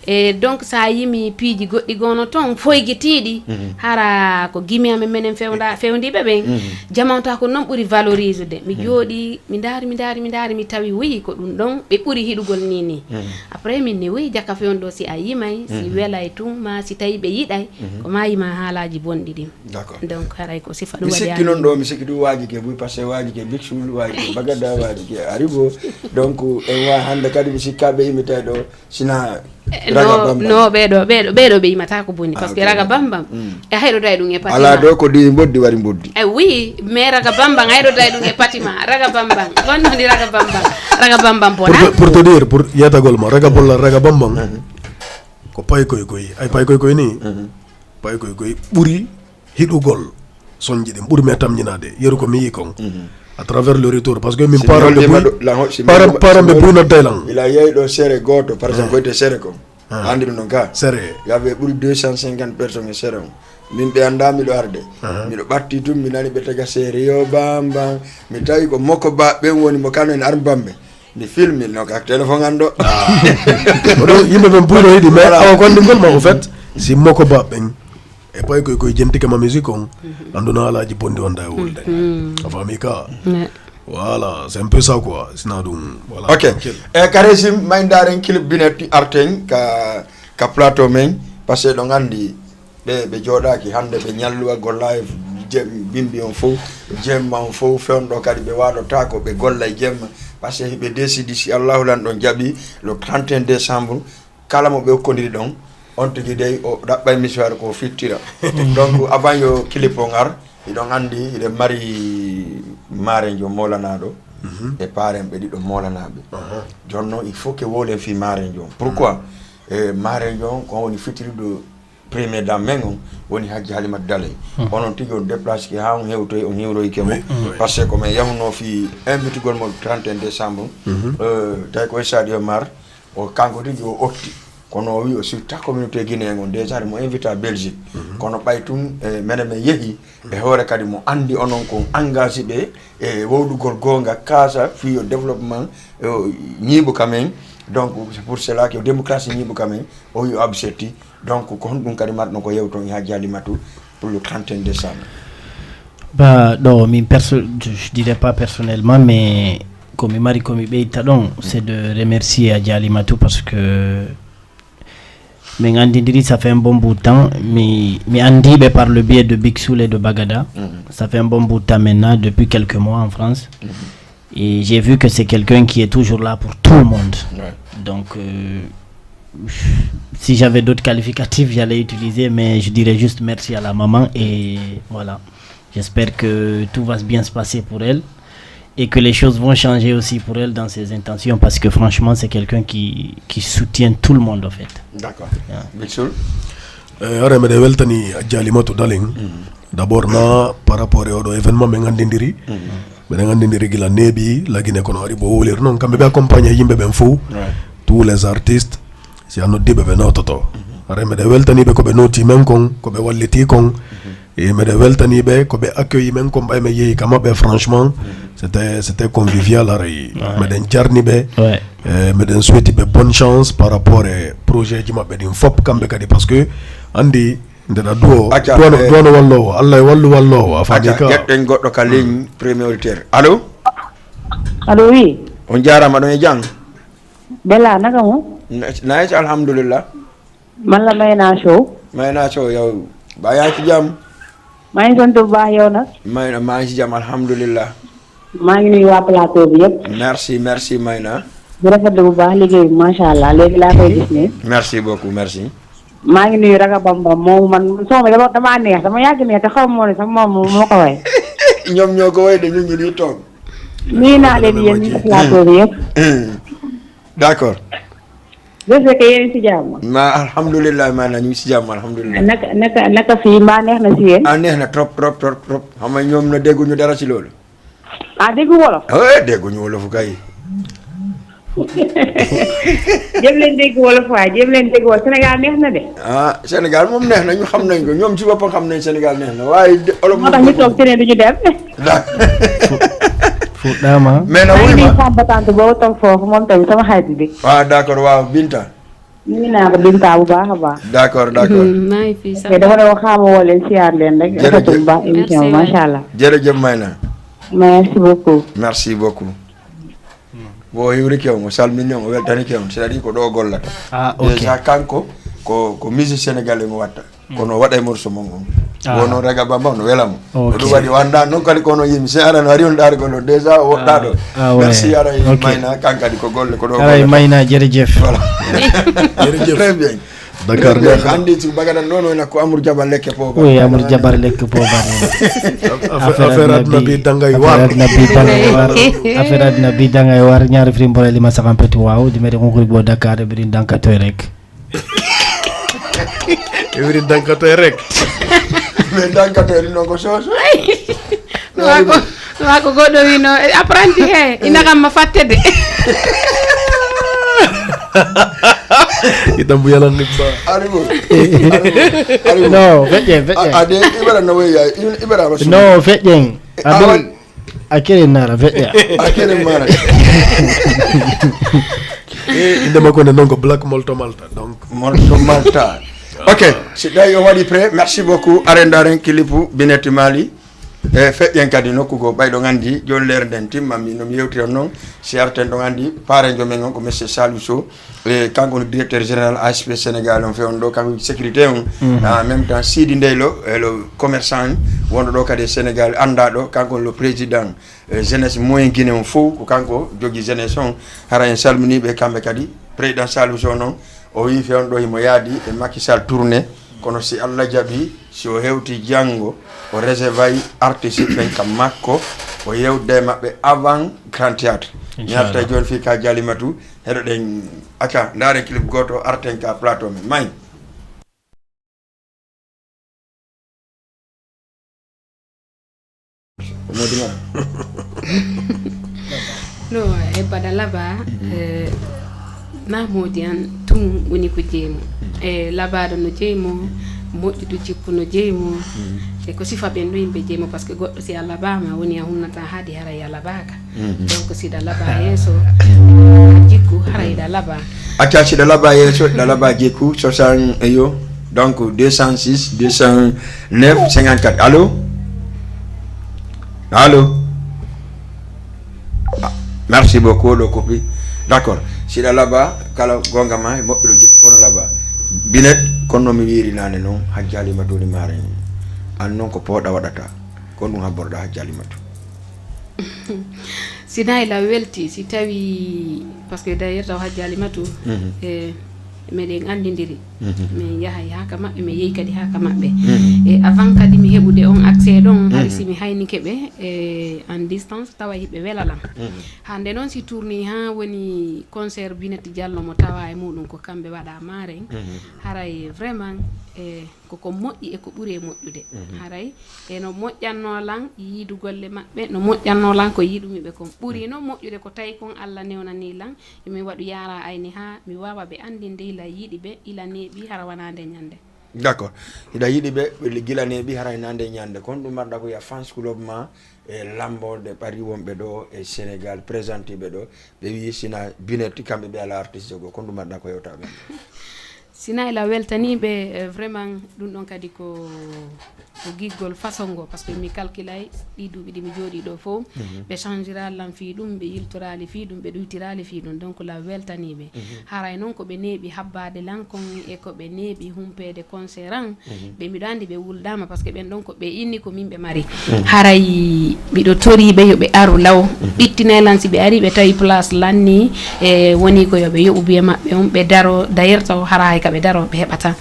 e donc sa yimi piiji goɗɗi gono toon foygitiɗi hara ko gimi amen menen fewdiɓe ɓen jamanta ko noon ɓuuri valorise de mi jooɗi mi daari mi tawi wi ko ɗum ɗon ɓe ɓuuri hiɗugol ni après min ne wi jakka fewndo si a yimay si welay tun ma si tawi ɓe yiɗay ko ma yima haalaji bonɗi ɗin donc haray ko sifa ɗum mi sikki noon ɗo mi sikki ɗum waji ke buy par ce que waji ke big sul waji ke bagada waji ke aribo donc en wa hande kadi mi sikkaɓe yimitay ɗo sina no ɓeɗo ɓe yimata ko bonni par ce que raga bambam e hayɗoda ɗum e patima ala ɗo ko di boddi wari boddi e oui mais raga bambam hayɗoda ɗum e patima raga bambam gonnondi raga bambam bona pour te dire pour yetagol ma raga bolla raga bambam ko pay koy ay pay koy ni pay koy ɓuuri hiɗugol soñji ɗin ɓuuri me tamñinade yeru ko mi yi kon à travers le retour parce que min paramɓe buyno daylan ila yeyi ɗo sere goto par exemple koyte sere ko andi ɗum ɗon ka sere yaɓe ɓuuri 250 personnes e sere o min ɓe anda miɗo arde miɗo ɓatti tum mi nani ɓe taga sere yo bambam mi tawi ko mokko ba ɓen woni mo kano en armbamɓe mi filmi no ka téléphone an ɗo oɗo yimɓe ɓen buyno yiɗi mais awa gondingol ma au fait si mokko ba ɓen e pay koye jentike ma musique on anduna alaji bondi wonda e wolde a faami ka voilà c'est un peu ça quoi sina ɗum voilà ok e karesim maydaren clip Binette arten ka plateau men par ce que ɗo gandi ɓe jooɗaki hande ɓe ñalluwa go live bimbi on fof jemma on fof fewndo kadi ɓe waɗota ko ɓe golla e jemma parce que ɓe décidi si allahu lan ɗon jaaɓi le 31 décembre kala mo ɓe hokkondiri ɗon on tigi dey o ɗaɓɓay misware ko fittira donc avant yo clip o ngar iɗon andi iɗe mari marejo molanaɗo e paren ɓe ɗiɗo molanaɓe jonnon il faut que wolen fi marejo pourquoi marejo on ko woni fittiriɗo premier dame men on woni Hajji Halimata Daley onon tigi on déplace ki ha on hewtoy on hiwroyke mo par ce que komin yahno fi invitigol mo 31 décembre tawi koye Sadio Mar o kanko tigi o otti kono o wi o surta communauté guinéen on déjà mo invité à Belgique kono ɓay tun mene men yeehi e hoore kadi mo andi onon kon engagé ɓe e wowɗugol gonga kaasa fi o développement ñiiɓo kamen donc c'est pour cela que démocratie ñiiɓo kamen o wi o absetti donc ko hon ɗum kadi matno ko yewton Hajji Halimatu pour le 31 décembre. Bah non, je dirais pas personnellement, mais comme Marie comme c'est de remercier Hajji Halimatu parce que mais Andindiri ça fait un bon bout de temps, mais Andi par le biais de Big Soul et de Bagada, ça fait un bon bout de temps maintenant, depuis quelques mois en France. Et j'ai vu que c'est quelqu'un qui est toujours là pour tout le monde. Donc si j'avais d'autres qualificatifs, j'allais utiliser, mais je dirais juste merci à la maman et voilà. J'espère que tout va bien se passer pour elle et que les choses vont changer aussi pour elle dans ses intentions parce que franchement, c'est quelqu'un qui soutient tout le monde en fait. D'accord. Bixul. Aremede weltani Hajji Halimatu Daley. D'abord par rapport au événement mengandindiri. Mengandindiri gila nebi la Guinée kono ari bo wolir non kambe be accompagner yimbe ben fou. Tous les artistes si hanno dibe be nototo remede weltani be ko be noti men kon ko be walliti kon et mede weltani be ko be accueilli men kon bay me yeyi kama be franchement c'était convivial ari meden jarni be meden souhaiti be bonne chance par rapport au projet jima be din fop kambe kadi parce que andi ndena duo wallo Allah wallo afadika yetten goddo ka ligne premier auditeur allo oui on jarama don e jang Bella naka mo nice alhamdulillah man la Mayna Show yow ba yaa ci jàmm maa ngi sant bu baax yow nag Mayna maa ngi ci jàmm alhamdulillah maa ngi nuyu waa plateau bi yëpp merci Mayna bu rafetlu bu baax liggéey bi macha allah léegi laa koy gis ne merci beaucoup merci maa ngi nuyu Raga Bambam moom man sooma dama neex dama yàgg neex te xaw ma ne sax moom moo ko way ñoom ñoo ko way de ñu ngi nii toog nuyu naa leen yéen ñi plateau bi yëpp d'accord je sais que yéen si jàmm alhamdulillah Mayna ñu ngi si jàmm alhamdulillah naka fii mbaa neex na si yéen neex na trop xam nga ñoom na dégguñu dara ci loolu déggu wolof dégguñu wolofu kay jëm leen dégg wolof waaye jëm leen dégg wolof Sénégal neex na de Sénégal moom neex na ñu xam nañ ko ñoom ci boppam xam nañ Sénégal neex na waaye olof moo tax ñu toog ci ne duñu dem mais na wuy ma combatante boobu toog foofu moom tamit sama xarit bi d'accord waaw Binta ñu naa ko Binta bu baax a baax d'accord maa ngi fi sax dama ne xaama woo leen siyaar leen rek rafetlu bu baax émission macha allah jërëjëf Mayna merci beaucoup bo hiwri kewmo salmini on o weltani kewmo c'est-à-dire ko ɗo gollata déjà kanko ko musique sénégalais mo watta kono waɗa e morceau mon on wono Raga Bambam no welamo ɗum waɗi wanda noon kadi kono yimi se arano ari on ɗaari gono déjà woɗɗa ɗo merci aray Mayna kankadi ko golle ko ɗo aray Mayna jerejef voilà très bien Dakar andi ci bagadan non wona ko Amadou Jabar lekke pobar oui Amadou Jabar lekke pobar affaire nabi dangay war affaire nabi dangay war ñaari frim bolé li ma saxam petit waaw di mede nguri bo Dakar e birin dankatoy rek birin dankatoy rek mais dankatoy no ko soso wako goɗɗo wino apprenti he ina kam ma fatte de itam bu yalla nibba arrivo no feƴƴen ade ibara no way ibara rasul no feƴƴen akere nara feƴƴa akere mara inde makko ne non ko Black Molto Malta donc Molto Malta ok si day o waɗi prêt merci beaucoup arendaren kilipu bineti mali feƴƴen kadi nokkugo ɓayɗo gandi joni lere nden timmami nomi yewtiran noon si arten ɗo gandi parejo men on ko monsieur Salou Sow e kanko no directeur général ASP Sénégal on fe on ɗo kanko sécurité on en même temps Sidi Ndeylo le commerçant wondo ɗo kadi Sénégal anda ɗo kanko le président jeunesse moyen Guinée on fof ko kanko jogi jeunesse on hara en salminiɓe kamɓe kadi président Salou Sow noon o wi fewn ɗo himo yaadi e Macky Sall tourné kono si Allah jaɓi si o hewti janggo o réservay artiste ɓen kam makko o yewde maɓɓe avant Grand Théâtre mi arta joni fi ka Jalimatou heɗoɗen acca ndaare clip goto arten ka plateau men may no e bada laba na modi an tum woni ko jeemo e labado no jeemo moƴƴudu jikku no jeemo e ko sifa ɓen ɗo yimɓe jeemo par ce que goɗɗo si a labama woni a hunnata haadi hara ya labaka donc siɗa laba yeeso jikku hara yiɗa laba acca siɗa laba yeeso ɗa laba jikku 60 yo donc 206 209 54 allo allo merci beaucoup ɗo copie d'accord siɗa laba kala gonga ma e moɓɓe ɗo jikku fof no laba binet kono mi wiiri nane noon Hajji Halimatu ni maare an noon ko pooɗa waɗata ko ɗum habborɗa Hajji Halimatu si nayla welti si tawi par ce que d'ailleurs taw Hajji Halimatu e meɗen andidiri mi yahay haka maɓɓe mi yehi kadi haka maɓɓe e avant kadi mi heɓude on accès ɗon hay simi haynike ɓe e en distance tawa hiɓe welalam hande noon si tourni ha woni concert Binette Diallo mo tawa e muɗum ko kamɓe waɗa maren haray vraiment e koko moƴƴi e ko ɓuuri e moƴƴude haray e no moƴƴannolan yiidu golle maɓɓe no moƴƴannolan ko yiiɗumiɓe kon ɓuuri noon moƴƴude ko tawi kon Allah newnanilan yomi waɗu yara ayni ha mi wawa ɓe andinde ila yiiɗi ɓe ila neeɓi hara wanade ñande d'accord ida yiiɗi ɓe gila neeɓi hara nande ñande kon ɗum marɗa ko ya fans club ma e lambode ɓari wonɓe ɗo e Sénégal présenté ɓe ɗo ɓe wi sina Binette kamɓe ɓe ala artiste go kon ɗum marɗa ko yewtaɓe sina ila weltaniɓe vraiment ɗum ɗon kadi ko giggol façon go par ce que mi calculay ɗi duuɓi ɗi mi jooɗi ɗo fof ɓe changera lam fi ɗum ɓe yiltorali fi ɗum ɓe ɗuytirali fi ɗum donc la weltaniɓe haray noon koɓe neeɓi habbade lankon e koɓe neeɓi humpede concert an ɓe mbiɗo andi ɓe wuldama par ce que ɓen ɗon ko ɓe inni ko min ɓe mari haray mbiɗo toriɓe yoɓe aru law ɓittinelan si ɓe ari ɓe tawi place lanni e woni ko yoɓe yoɓu biye maɓɓe on ɓe daro d'ailleurs taw hara hay kaɓe daro ɓe heɓata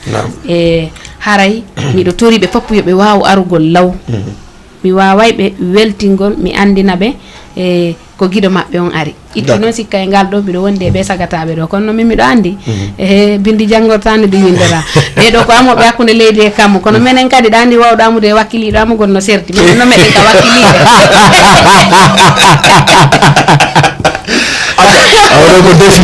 e haray miɗo toriɓe fof yoɓe waw arugol law mi waway ɓe weltingol mi andina ɓe e ko guiɗo maɓɓe on ari itti noon sikka e ngal ɗo mbiɗo wondi e ɓe sagataɓe ɗo kono min miɗo andi e bindi janggortani ɗi windera ɓeɗo ko amoɓe hakkude leydi e kammo kono minen kadi ɗa andi wawɗo amude e wakkiliɗo amugol no serti minen no meɗen ka wakkiliɓe awɗo ko défi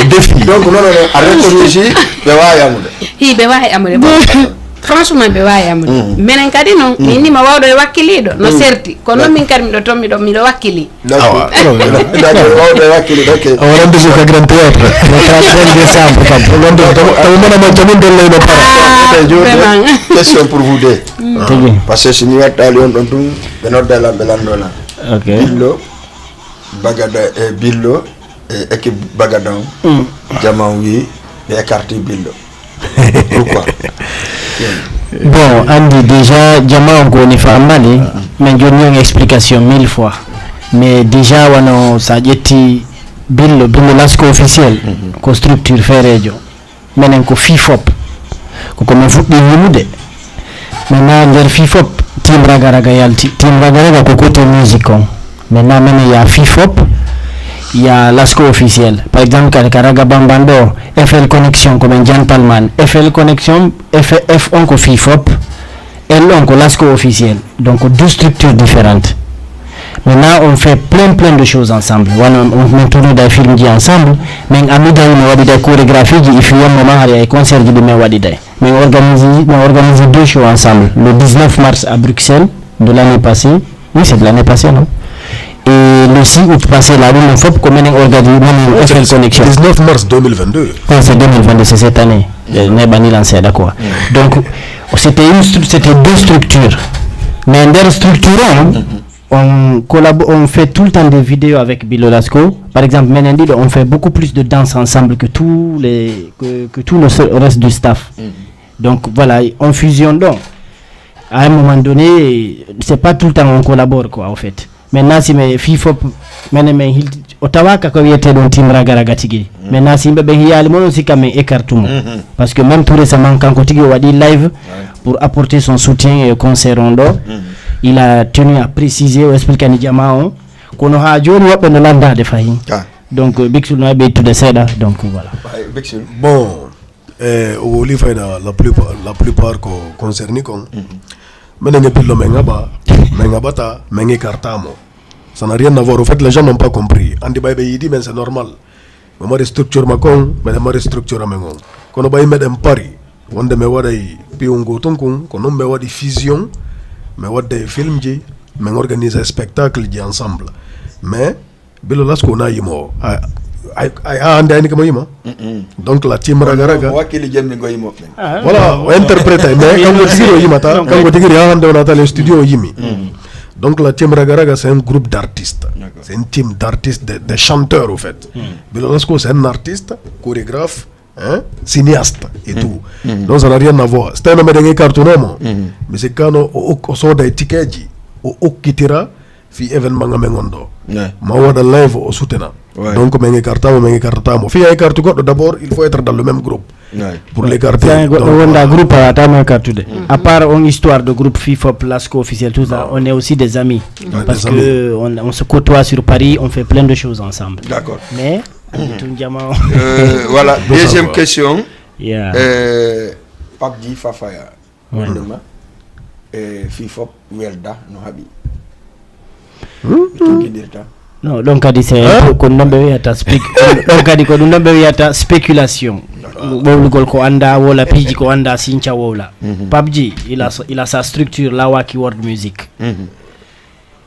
défi donc non a reconnaissy ɓe wawi amude hi ɓe wawi amude franchement ɓe wawi amude minen kadi noon mi innima wawɗo e wakkiliɗo no serti kono noon min kadi miɗo toon miɗo wakkili wawɗo e wakkiliɗo ok o rendez-vous ka Grand Théâtre le 31 décembre kam taw manama jamin dolleyno vraiment question pour vous deux par ce que somi wattali on ɗon tum ɓe noddalan ɓe landolan Billo Bagada e Billo e équipe Bagadan jaman wi ɓe écarti Billo pourquoi bon andi déjà jama on goni famani mais joni on explication 1000 fois mais déjà wano sa ƴetti Billo Lasco officiel ko structure feerejo menen ko fifop koko min fuɗɗi yimude maintenant nder fifop team ragaraga yalti team ragaraga ko côté musique on maintenant menen ya fifop ya Lasco officiel par exemple ka raga bamban ɗo FL connexion ko men Jan Palman FL connexion F on ko fifop L on ko Lasco officiel donc deux structures différentes. Maintenant on fait plein de choses ensemble. On tourne des films ensemble mais amida on wadi des chorégraphies il faut un moment il y a un concert de mais wadi des mais on organise deux shows ensemble le 19 mars à Bruxelles de l'année passée. Oui, c'est de l'année passée, non? Et le 6 août passé, là, on a fait comme on organise FL Connexion. 19 mars 2022. Oui, c'est 2022, c'est cette année. N'est pas ni lancé, d'accord. Donc, c'était deux structures. Mais dans les structures, on collabore, on fait tout le temps des vidéos avec Billo Lasco. Par exemple, Menendid, on fait beaucoup plus de danse ensemble que tout le reste du staff. Donc voilà, on fusionne donc. À un moment donné, c'est pas tout le temps on collabore quoi en fait. Maintenant si mes FIFOP mais Ottawa ka ko yete don team raga tigi. Maintenant si be hiyali mon aussi quand même écartumo. Parce que même tout récemment quand Tigi wadi live pour apporter son soutien et concert rondo, il a tenu à préciser ou expliquer ni jamao kono ha joni wabbe no landa de fahin. Donc Bixul no be to the seda donc voilà. Bixul. Bon, au livre la plupart concernés con. Menenge pillo mengabata mengekartamo. Ça n'a rien à voir. Au fait, les gens n'ont pas compris. Andi bay bay dit mais c'est normal. Mais moi structure makon, mais moi structure amengon. Kono bay medem pari. Wonde me wadai piungo tonkun, kono me wadi fusion, me wadai film ji, me organiser spectacle ji ensemble. Mais bilo lasko na yimo. Ay ande ani kama yimo. Donc la team ragaraga. Wakili jemni go yimo. Voilà, on interprète mais quand vous tigiro yimata, quand vous tigiro ande on a le studio yimi. Donc la team Ragaraga c'est un groupe d'artistes. C'est une team d'artistes, de chanteurs au fait. Bilolasco c'est un artiste, chorégraphe, cinéaste et tout. Donc ça n'a rien à voir. C'est un homme de cartonnement. Mais c'est quand on sort des tickets, on quittera, fi événement à Mengondo. Ma wada live au soutena. Donc mengi cartamo. Fi ay cartu d'abord il faut être dans le même groupe. Pour les cartes. On a un groupe à part une histoire de groupe FIFA, Plasco officiel, tout ça, on est aussi des amis. Parce que on se côtoie sur Paris, on fait plein de choses ensemble. D'accord. Mais, voilà, deuxième question. PUBG Fafaya. FIFA, Welda, no Habi. Non, donc a dit c'est qu'on a spéculation. Ko anda wala piji ko anda sincha wola. PUBG il a sa structure la waki world music.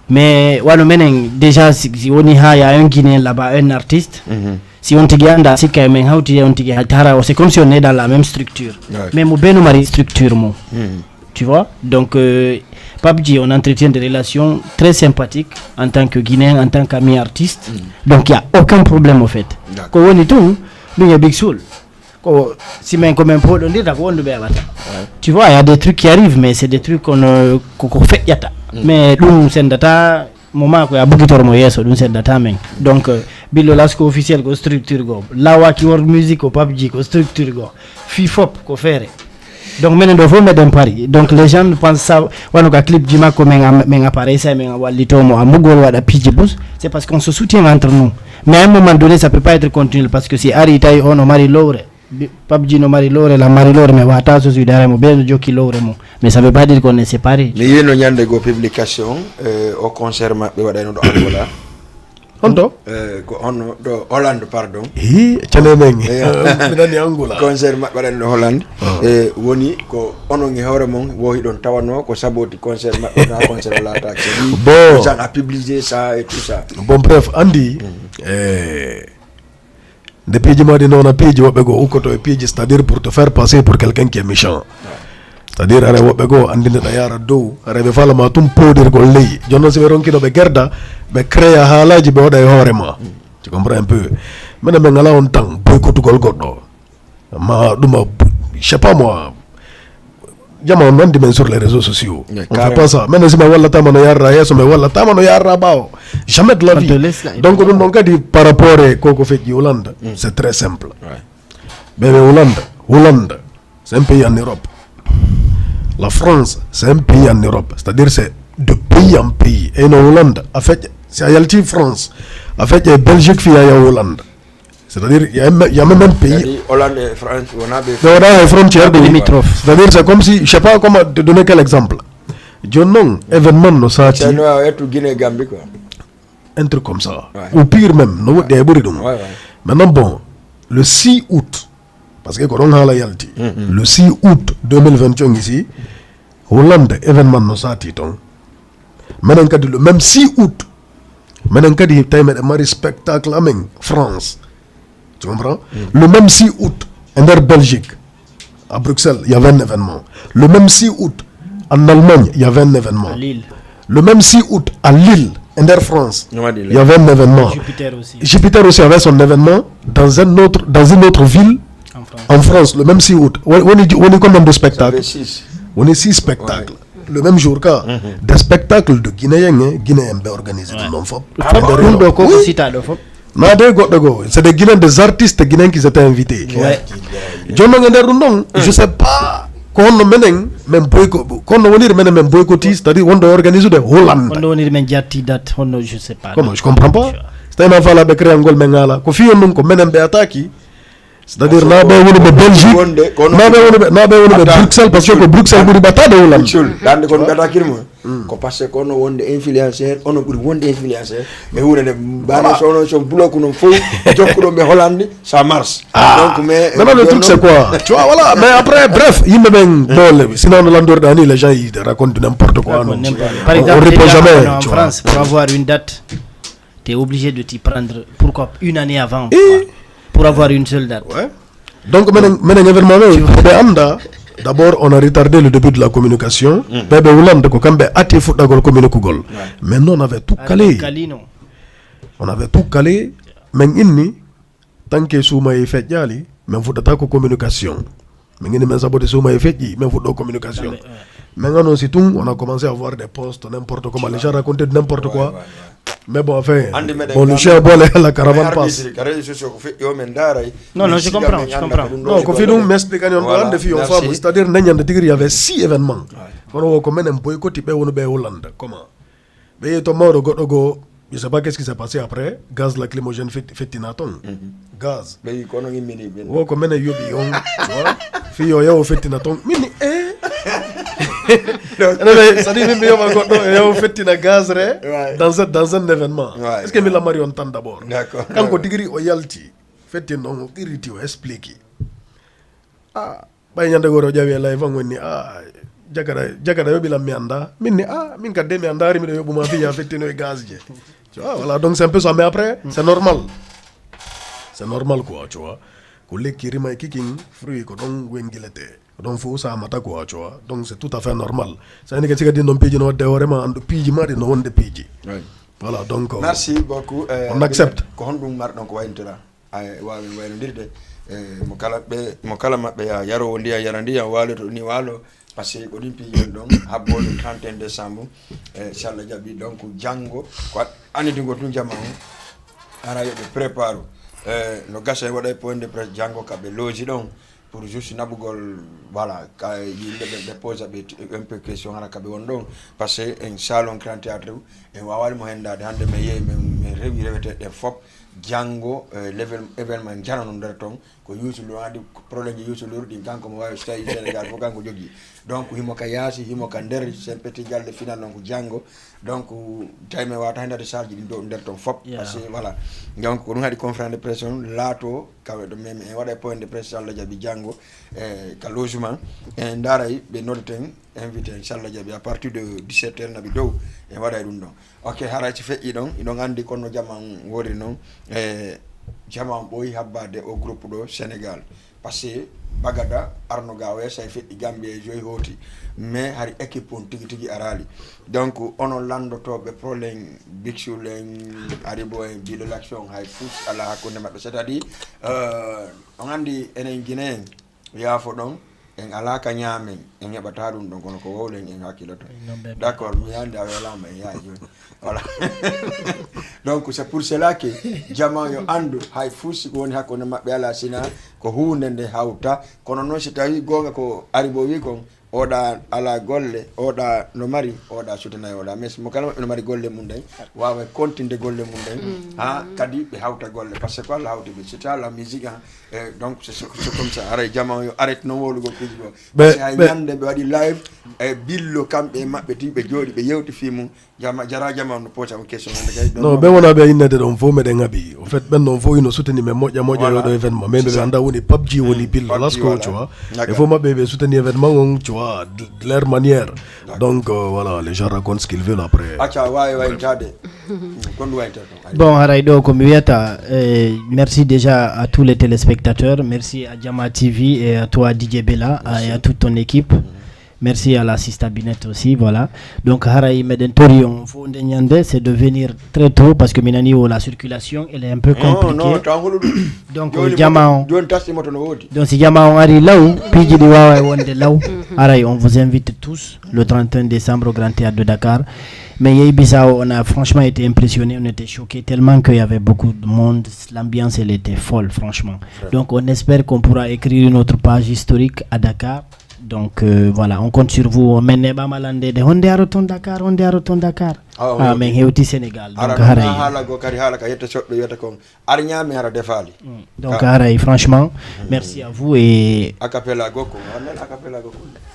Mais wano menen déjà si on y a un Guinéen là-bas, un artiste. Si on tigi anda si kay men hauti on tigi hatara, c'est comme si on est dans la même structure. Mais mo beno mari structure mo. Tu vois? Donc PUBG, on entretient des relations très sympathiques en tant que Guinéen, en tant qu'ami artiste. Donc il n'y a aucun problème au fait. Quand on est tout, il y a Big Soul. Si même comme un peu, on dit tu vois, il y a des trucs qui arrivent, mais c'est des trucs qu'on fait. Mais nous, c'est data, moment où il y a beaucoup de moyens, nous c'est data. Donc, Bilo Lasco officiel, ko structure go. Lawa qui work music au PUBG, ko structure go. FIFOP, ko faire. Donc maintenant il faut mettre un pari. Donc les gens pensent ça on a clip Jima comme un appareil ça mais walitomo amugol wada pijibus, c'est parce qu'on se soutient entre nous. Mais à un moment donné ça peut pas être continu parce que si Ari tay on mari lore PUBG no mari lore la mari lore mais wata so su dara mo ben joki lore mo mais ça veut pas dire qu'on est séparés. Mais yeno nyande go publication au concert ma be wada no do Angola. Onto on do Hollande pardon. Chalemeng minani Angola. Concert ma wada no Hollande woni ko ono ngi hawre mon wo don tawano ko saboti concert ma na concert la ta ci bon ça a publié ça et tout ça. Bon bref Andy depuis que je non a page wobbe go ukoto page c'est-à-dire pour te faire passer pour quelqu'un qui est méchant. C'est-à-dire are wobbe go andinde da yara do are be fala ma tum poder go lei jonno se veron kino be gerda be créa halaji be oday horema. Tu comprends un peu? Mais me ngala on tang boycott gol goddo ma duma je sais pas moi jama on dit sur les réseaux sociaux on fait pas ça mais si me wala tamano yarra yeso me wala tamano yarra bao jamais de la vie. Donc on dit par rapport à koko fait Hollande c'est très simple. Mais Hollande c'est un pays en Europe. La France c'est un pays en Europe, c'est-à-dire c'est de pays en pays. Et en Hollande en fait c'est Ayalti France en fait il y a Belgique qui est Hollande. C'est-à-dire il y a même un pays Hollande et France on a des frontières limitrophes. C'est-à-dire c'est comme si je sais pas comment te donner quel exemple. John événement no ça c'est être Guinée Gambie quoi. Un truc comme ça ou pire même no des boridum. Maintenant bon le 6 août parce que on a la Yalti le 6 août 2021 ici Hollande événement no ça titon. Maintenant que le même 6 août maintenant que il time de spectacle en France. Tu comprends? Le même 6 août en Belgique à Bruxelles il y avait un événement. Le même 6 août en Allemagne il y avait un événement. À Lille. Le même 6 août à Lille en France il y avait un événement. Jupiter aussi avait son événement dans une autre ville En France, le même 6 août. On est combien de spectacles? On est 6 spectacles. Le même jour, des spectacles de Guinéens organisés. C'est des Guinéens, des artistes guinéens qui étaient invités. Je sais pas. Quand on même boycotté, c'est-à-dire on doit organiser des Hollandais. Je sais pas. Comment? Je comprends pas. C'est un enfant là qui crée un goal mengala. Kofi on nous comme même attaqué. C'est-à-dire na be woni be Belgique, na be woni be Bruxelles parce que Bruxelles buri batade Hollande. Dande kon attaquer mo. Ko parce que on wonde influenceur, on buri wonde influenceur. Mais wonde bana son bloc non fou, jokko be Hollande, ça marche. Donc mais le truc c'est quoi? Tu vois voilà, mais après bref, il me ben bol, sinon dans l'Andordanie les gens ils racontent n'importe quoi. Par exemple, en France pour avoir une date, tu es obligé de t'y prendre pourquoi une année avant. Pour avoir une seule date. Ouais. Donc, d'abord, on a retardé le début de la communication. Maintenant, on avait tout calé. On avait tout calé. Mais tant que Souma est fait, mais vous avez la communication. Mais vous communication. Maintenant, on a commencé à avoir des posts, n'importe comment. Les gens racontaient n'importe quoi. Mais bon, enfin, le chien boit la caravane passe. Non, je comprends. Non, c'est-à-dire il y avait 6 événements. On a un boycott Hollande. Comment? Je ne sais pas qu'est-ce qui s'est passé après. Gaz lacrymogène fait tinaton. Gaz. On a un yobi, tu vois. Fille, fait tinaton. C'est-à-dire que on fait un gaz dans un événement. Est-ce que la Marie entend d'abord? D'accord. Quand on dit royalty, fait un on explique. Ah, bah il y a des gros javis là ils vont venir jakara yobi la mianda. Min ka demi andari mi yobu ma fille en fait un gaz. Tu vois voilà donc c'est un peu ça mais après c'est normal. C'est normal quoi, tu vois. Kole kirima kicking fruit ko don wengilete. Donc faut ça mata quoi, tu vois. Donc c'est tout à fait normal. Ça n'est que si non piji no de vraiment and piji mari no wonde piji. Voilà donc merci beaucoup. On accepte. Ko hondum mar donc wayntira ay wawi waynodirde mo kala mabbe ya yaro ndiya yarandi ya walo to ni walo parce que odin piji don habbo le 31 décembre inchallah jabi donc jango ko anidi go tun jama ara yo prépare no gassa waday point de presse jango kabe loji don pour juste nabugol voilà yimbe dépose un peu question ala kabe won don parce que en salon grand théâtre en wawali mo hendade hande me yey me rewi rewete de fop jango level événement jana non der ton ko yusu lo andi problème yusu lo di kanko mo wawi stay Sénégal fo kanko jogi donc himo ka yasi himo ka der sen petit jalde final non ko jango donc tayme wata hande charge di do der ton fop parce que voilà donc on hadi conférence de presse lato kawe do même en wada point de presse Allah jabi jango ka logement en daray be nodten invité inchallah jabi à partir de 17h nabi dow en wada dum don ok harati feƴƴi ɗon iɗon andi kono jaman wori noon jaman ɓooyi habbade o groupe ɗo Sénégal par ce que bagada arno ga wesa e feƴƴi Gambie e joyi hooti mais hari équipe on tigi tigi arali donc onon landotoɓe problème bixul en aribo en biɗo l'action hay fous ala hakkude maɓɓe c'est à dire on andi enen Guinéen yaafo ɗon en alaka ñaamen en heɓata ɗum ɗon kono ko wowlen en hakkiloto d'accord mi andi a welama en yaha joni voilà donc c'est pour cela que jama yo andu hay fusi ko woni hakkunde maɓɓe ala sina ko hunde nde hawta kono noon si tawi gonga ko ari bo wi kon oɗa ala golle oɗa no mari oɗa sutanayi oɗa mais mo kala maɓɓe no mari golle mum ɗen wawa continde golle mum ɗen ha kadi ɓe hawta golle par ce que ko Allah hawti ɓe c'est la musique donc c'est comme ça ara jama yo arrête no wolugo piji go parce que hay ñande ɓe waɗi live e billo kamɓe maɓɓe ti ɓe jooɗi ɓe yewti fimu jama jara jama no poca on question ande kay non ɓe wona ɓe innede ɗon fof meɗen ŋaɓi au fait ɓen ɗon fof ino soutenir mais moƴƴa yoɗo événement mais ɓe anda woni PUBG woni billo lasko tu vois il faut maɓɓe ɓe soutenir événement on tu vois de leur manière donc voilà les gens racontent ce qu'ils veulent après bon harayɗo komi wiyata merci déjà à tous les téléspectateurs merci à Jama TV et à toi DJ Bella et à toute ton équipe Merci à la Sista Binette aussi, voilà. Donc, Harai Medentori, on faut c'est de venir très tôt parce que Minani, la circulation, elle est un peu compliquée. Donc, Jamao. Donc, si Jamao Ari Laou, Piji Diwawa Wande Laou, Harai, on vous invite tous le 31 décembre au Grand Théâtre de Dakar. Mais Yébissao, on a franchement été impressionnés, on était choqués tellement qu'il y avait beaucoup de monde. L'ambiance, elle était folle, franchement. Donc, on espère qu'on pourra écrire une autre page historique à Dakar. Donc voilà, on compte sur vous. Meneba malande de Honde Aroton Dakar, Honde Aroton Dakar. Ah, mais Heuti Sénégal. Donc Harai, franchement, merci à vous et.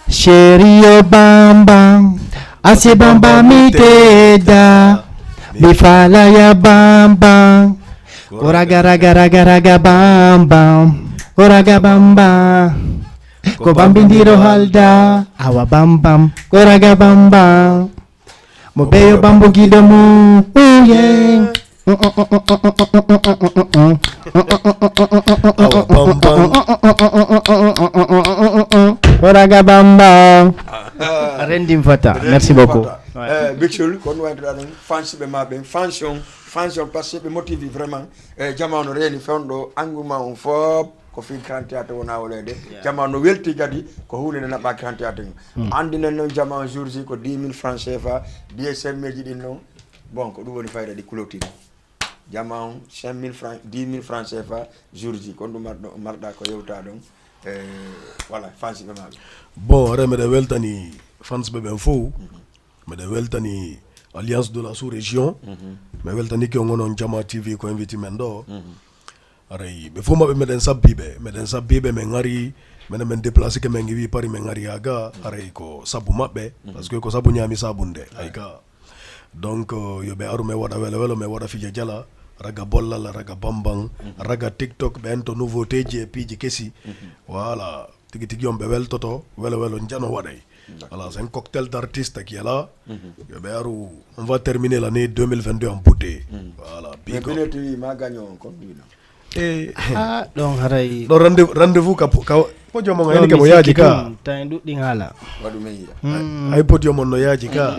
Chéri Bam Bam, Ase Bam Bam Miteda, Bifala ya Bam Bam, Oraga Raga Raga Raga Bam Bam, Oraga Bam Bam. Ko bambindiro halda awa bambam koraga bambam mo beyo bambo gidomu yeah awa bambam koraga bambam rendim fata. Merci beaucoup. Bixul kon way da non fans be mabe fansion parce que motive vraiment jamano reni fondo engouement on fop ko fi Grand Théâtre wona wolede jamano welti gadi ko hunde na ba Grand Théâtre andina non jamano jour ji ko 10 000 francs CFA DSM meji din non bon ko dum woni fayda di clôture jamano 5 000 francs 10 000 francs CFA jour ji kon dum marda ko yewta don voilà fans be mabe bon remede weltani fans be ben fou mede weltani Alliance de la sous-région me weltani ke ngonon Jama TV ko invite mendo Aray, be foma be meden sabbibe me ngari men déplacer ke men ngi pari men ngari aga aray ko sabu mabbe parce que ko sabu nyami sabunde ayka donc yo be arume wada welo me wada fija jala raga bolla la raga bambang raga TikTok be ento nouveauté je piji kesi voilà tigi yom be wel toto welo njano waday voilà c'est un cocktail d'artistes qui est là yo be aru on va terminer l'année 2022 en beauté voilà bigo ma gagnon kon dina donc Harai no rendez-vous ka podio mo ngani ke mo yaji ka tan du dingala wadu meyi ay podio mo no yaji ka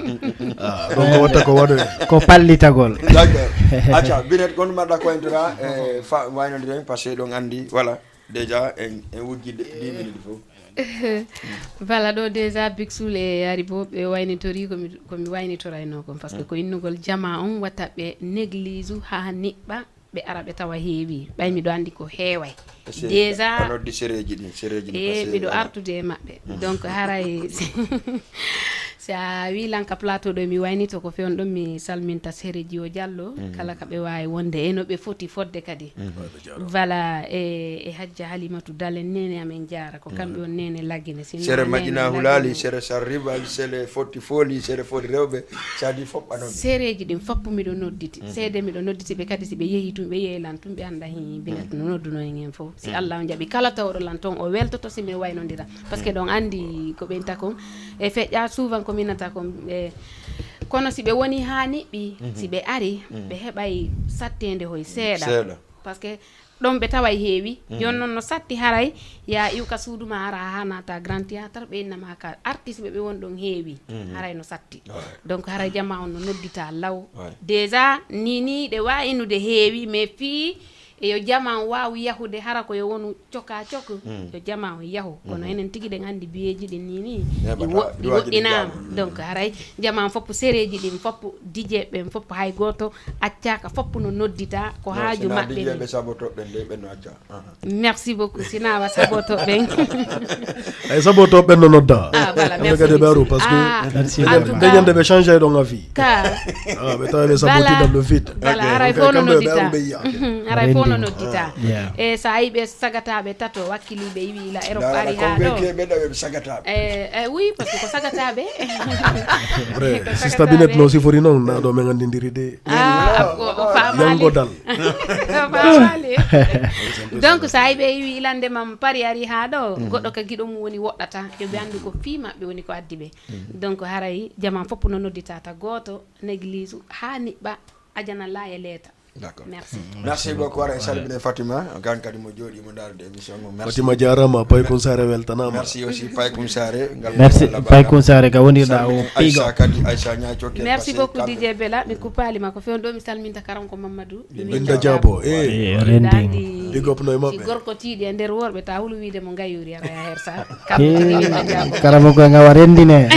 donc wata ko wadu ko pallita gol d'accord acha binet kon ma da ko entra fa wayno di parce que donc andi voilà déjà en wujji 10 minutes fo voilà do déjà Bixul e aribo be waynitori ko mi waynitorayno ko parce que ko innugol jama on wata be néglige ha nibba be arabe tawa heewi bay mi do andi ko heeway déjà on di sereji mi do artude mabbe donc haray sa wi lanka plateau do mi waynito ko fewn dum mi salminta sereji o Diallo kala ka be wawi wonde e no be foti fodde kadi voilà e hajja Halimatu Dalen nene amen jaara ko kambe on nene laggine sin sere majina hulali sere sarrival sere foti foli sere foti rewbe sadi fop anon sereji dim fop mi do nodditi sede mi do nodditi be kadi si be yehi tum be yelan tum be anda hi bilet no nodduno en fo si Allah on jabi kala tawdo lan ton o weltoto si mi waynondira parce que donc andi ko be takon e feƴƴa souvent ko minata ko kono si be woni hani bi si be ari be hebay sattende hoy seeda parce que don be taway heewi jonnon no satti haray ya iwka suuduma hara hanata Grand Théâtre be nama ka artiste be won don heewi haray no satti donc haray jama on no noddita law déjà ni de wa inude heewi mais fi e yo jama waawi yahude hara ko yo wonu coka cok yo jama yahu kono enen tigi de andi biyeji din ni di wodinama donc haray jama fop sereji din fop DJ be fop hay goto acciaka fop no noddita ko haaju mabbe be saboto ben de ben acca merci beaucoup sinawa saboto ben ay saboto ben no nodda voilà merci de baro parce que de be changer dans la vie ka be tawe saboter dans le vide voilà haray fo no noddita haray fo no noddita e sa ay be sagatabe tato wakkilibe wi la ero pari ha do be dawe sagatabe oui parce que ko sagatabe vrai si stabinet no si fori non na do men andindiri de yango dal donc sa ay be wi lande mam pari ari ha do goddo ka gido mu woni woddata yo be andi ko fi mabbe woni ko addibe donc haray jama fop no noddita ta goto néglige ha nibba ajana la e leta D'accord. Merci beaucoup ara salmine Fatima kan kadi mo jodi mo darde émission mo merci Fatima jarama pay kun sare weltanama merci aussi pay kun sare merci pay kun sare ka woni da o Aïcha kadi Aïcha nya choke merci beaucoup DJ Bella mi kupali mako fe do mi salminta karam ko Mamadou Binda Diabo rendi big up no ci gorko tiidi e nder worbe ta hulu wiide mo gayuri ara her sa karamo ko nga warendine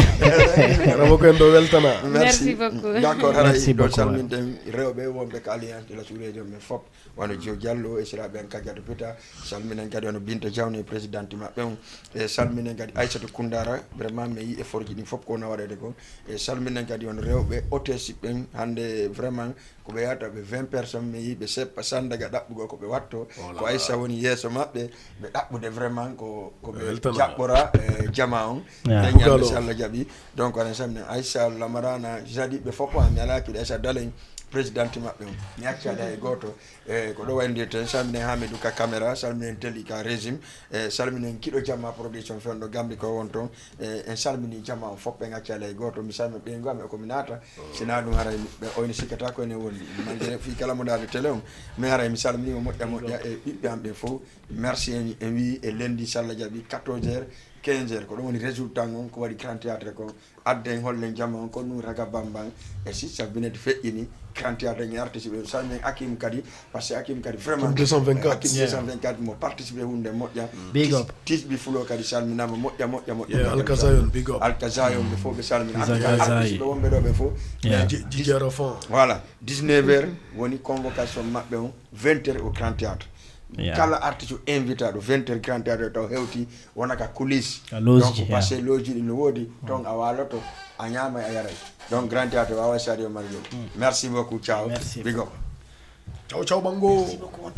karamo ko ndo weltana merci beaucoup d'accord merci do beaucoup salminde rewbe wonbe ka alliance la suurejo men fop wano Dio Diallo e sira ben kagado peta salminen kadi wano Binta Jawne présidente mabbe e salminen kadi Aissatou Koundara vraiment me yi effort ji ni fop ko na wadede ko e salminen kadi wano rewbe hôtesse ben hande vraiment ko be yata be 20 personnes me yi be seppa sandaga dabbugo ko be watto ko Aissa woni yeso mabbe be dabbude vraiment ko be jabbora jama on dañal inshallah jabi donc on salminen Aissa Lamarana jadi be fop am yalaki Aissa Dalen président mabbe mi accada e goto ko do wandi ten salminen Hamidou ka caméra salminen Teli ka régime salminen kido jamma production fondo gambi ko wonton en salmini jamma fop en accada e goto mi salminen be ngam ko minata sina dum haray be oyni sikata ko ne woni mangere fi kala mo dal télé mi haray mi salmini mo modja e bibbe ambe fo merci en wi e lundi salla jabi 14h 15h ko woni résultat ngon ko wadi grand théâtre ko adden holle jamma ko nu raga bambang e si sabinet feƴƴini grand théâtre ni artiste be salmi Akim kadi parce que Akim kadi vraiment 224 Akim 224 mo participer hunde modja big up tis bi fulo kadi salmi nama modja Alkazayon big up Alkazayon be fo be salmi Alkazayon be wonbe do be fo Djijara fond voilà 19h woni convocation mabbe on 20h au grand théâtre kala artiste invitado 20h grand théâtre to hewti wonaka coulisse donc passé loji no wodi donc a waloto a nyama a yaray donc grand théâtre wawa sadio marjo merci beaucoup ciao big up ciao bango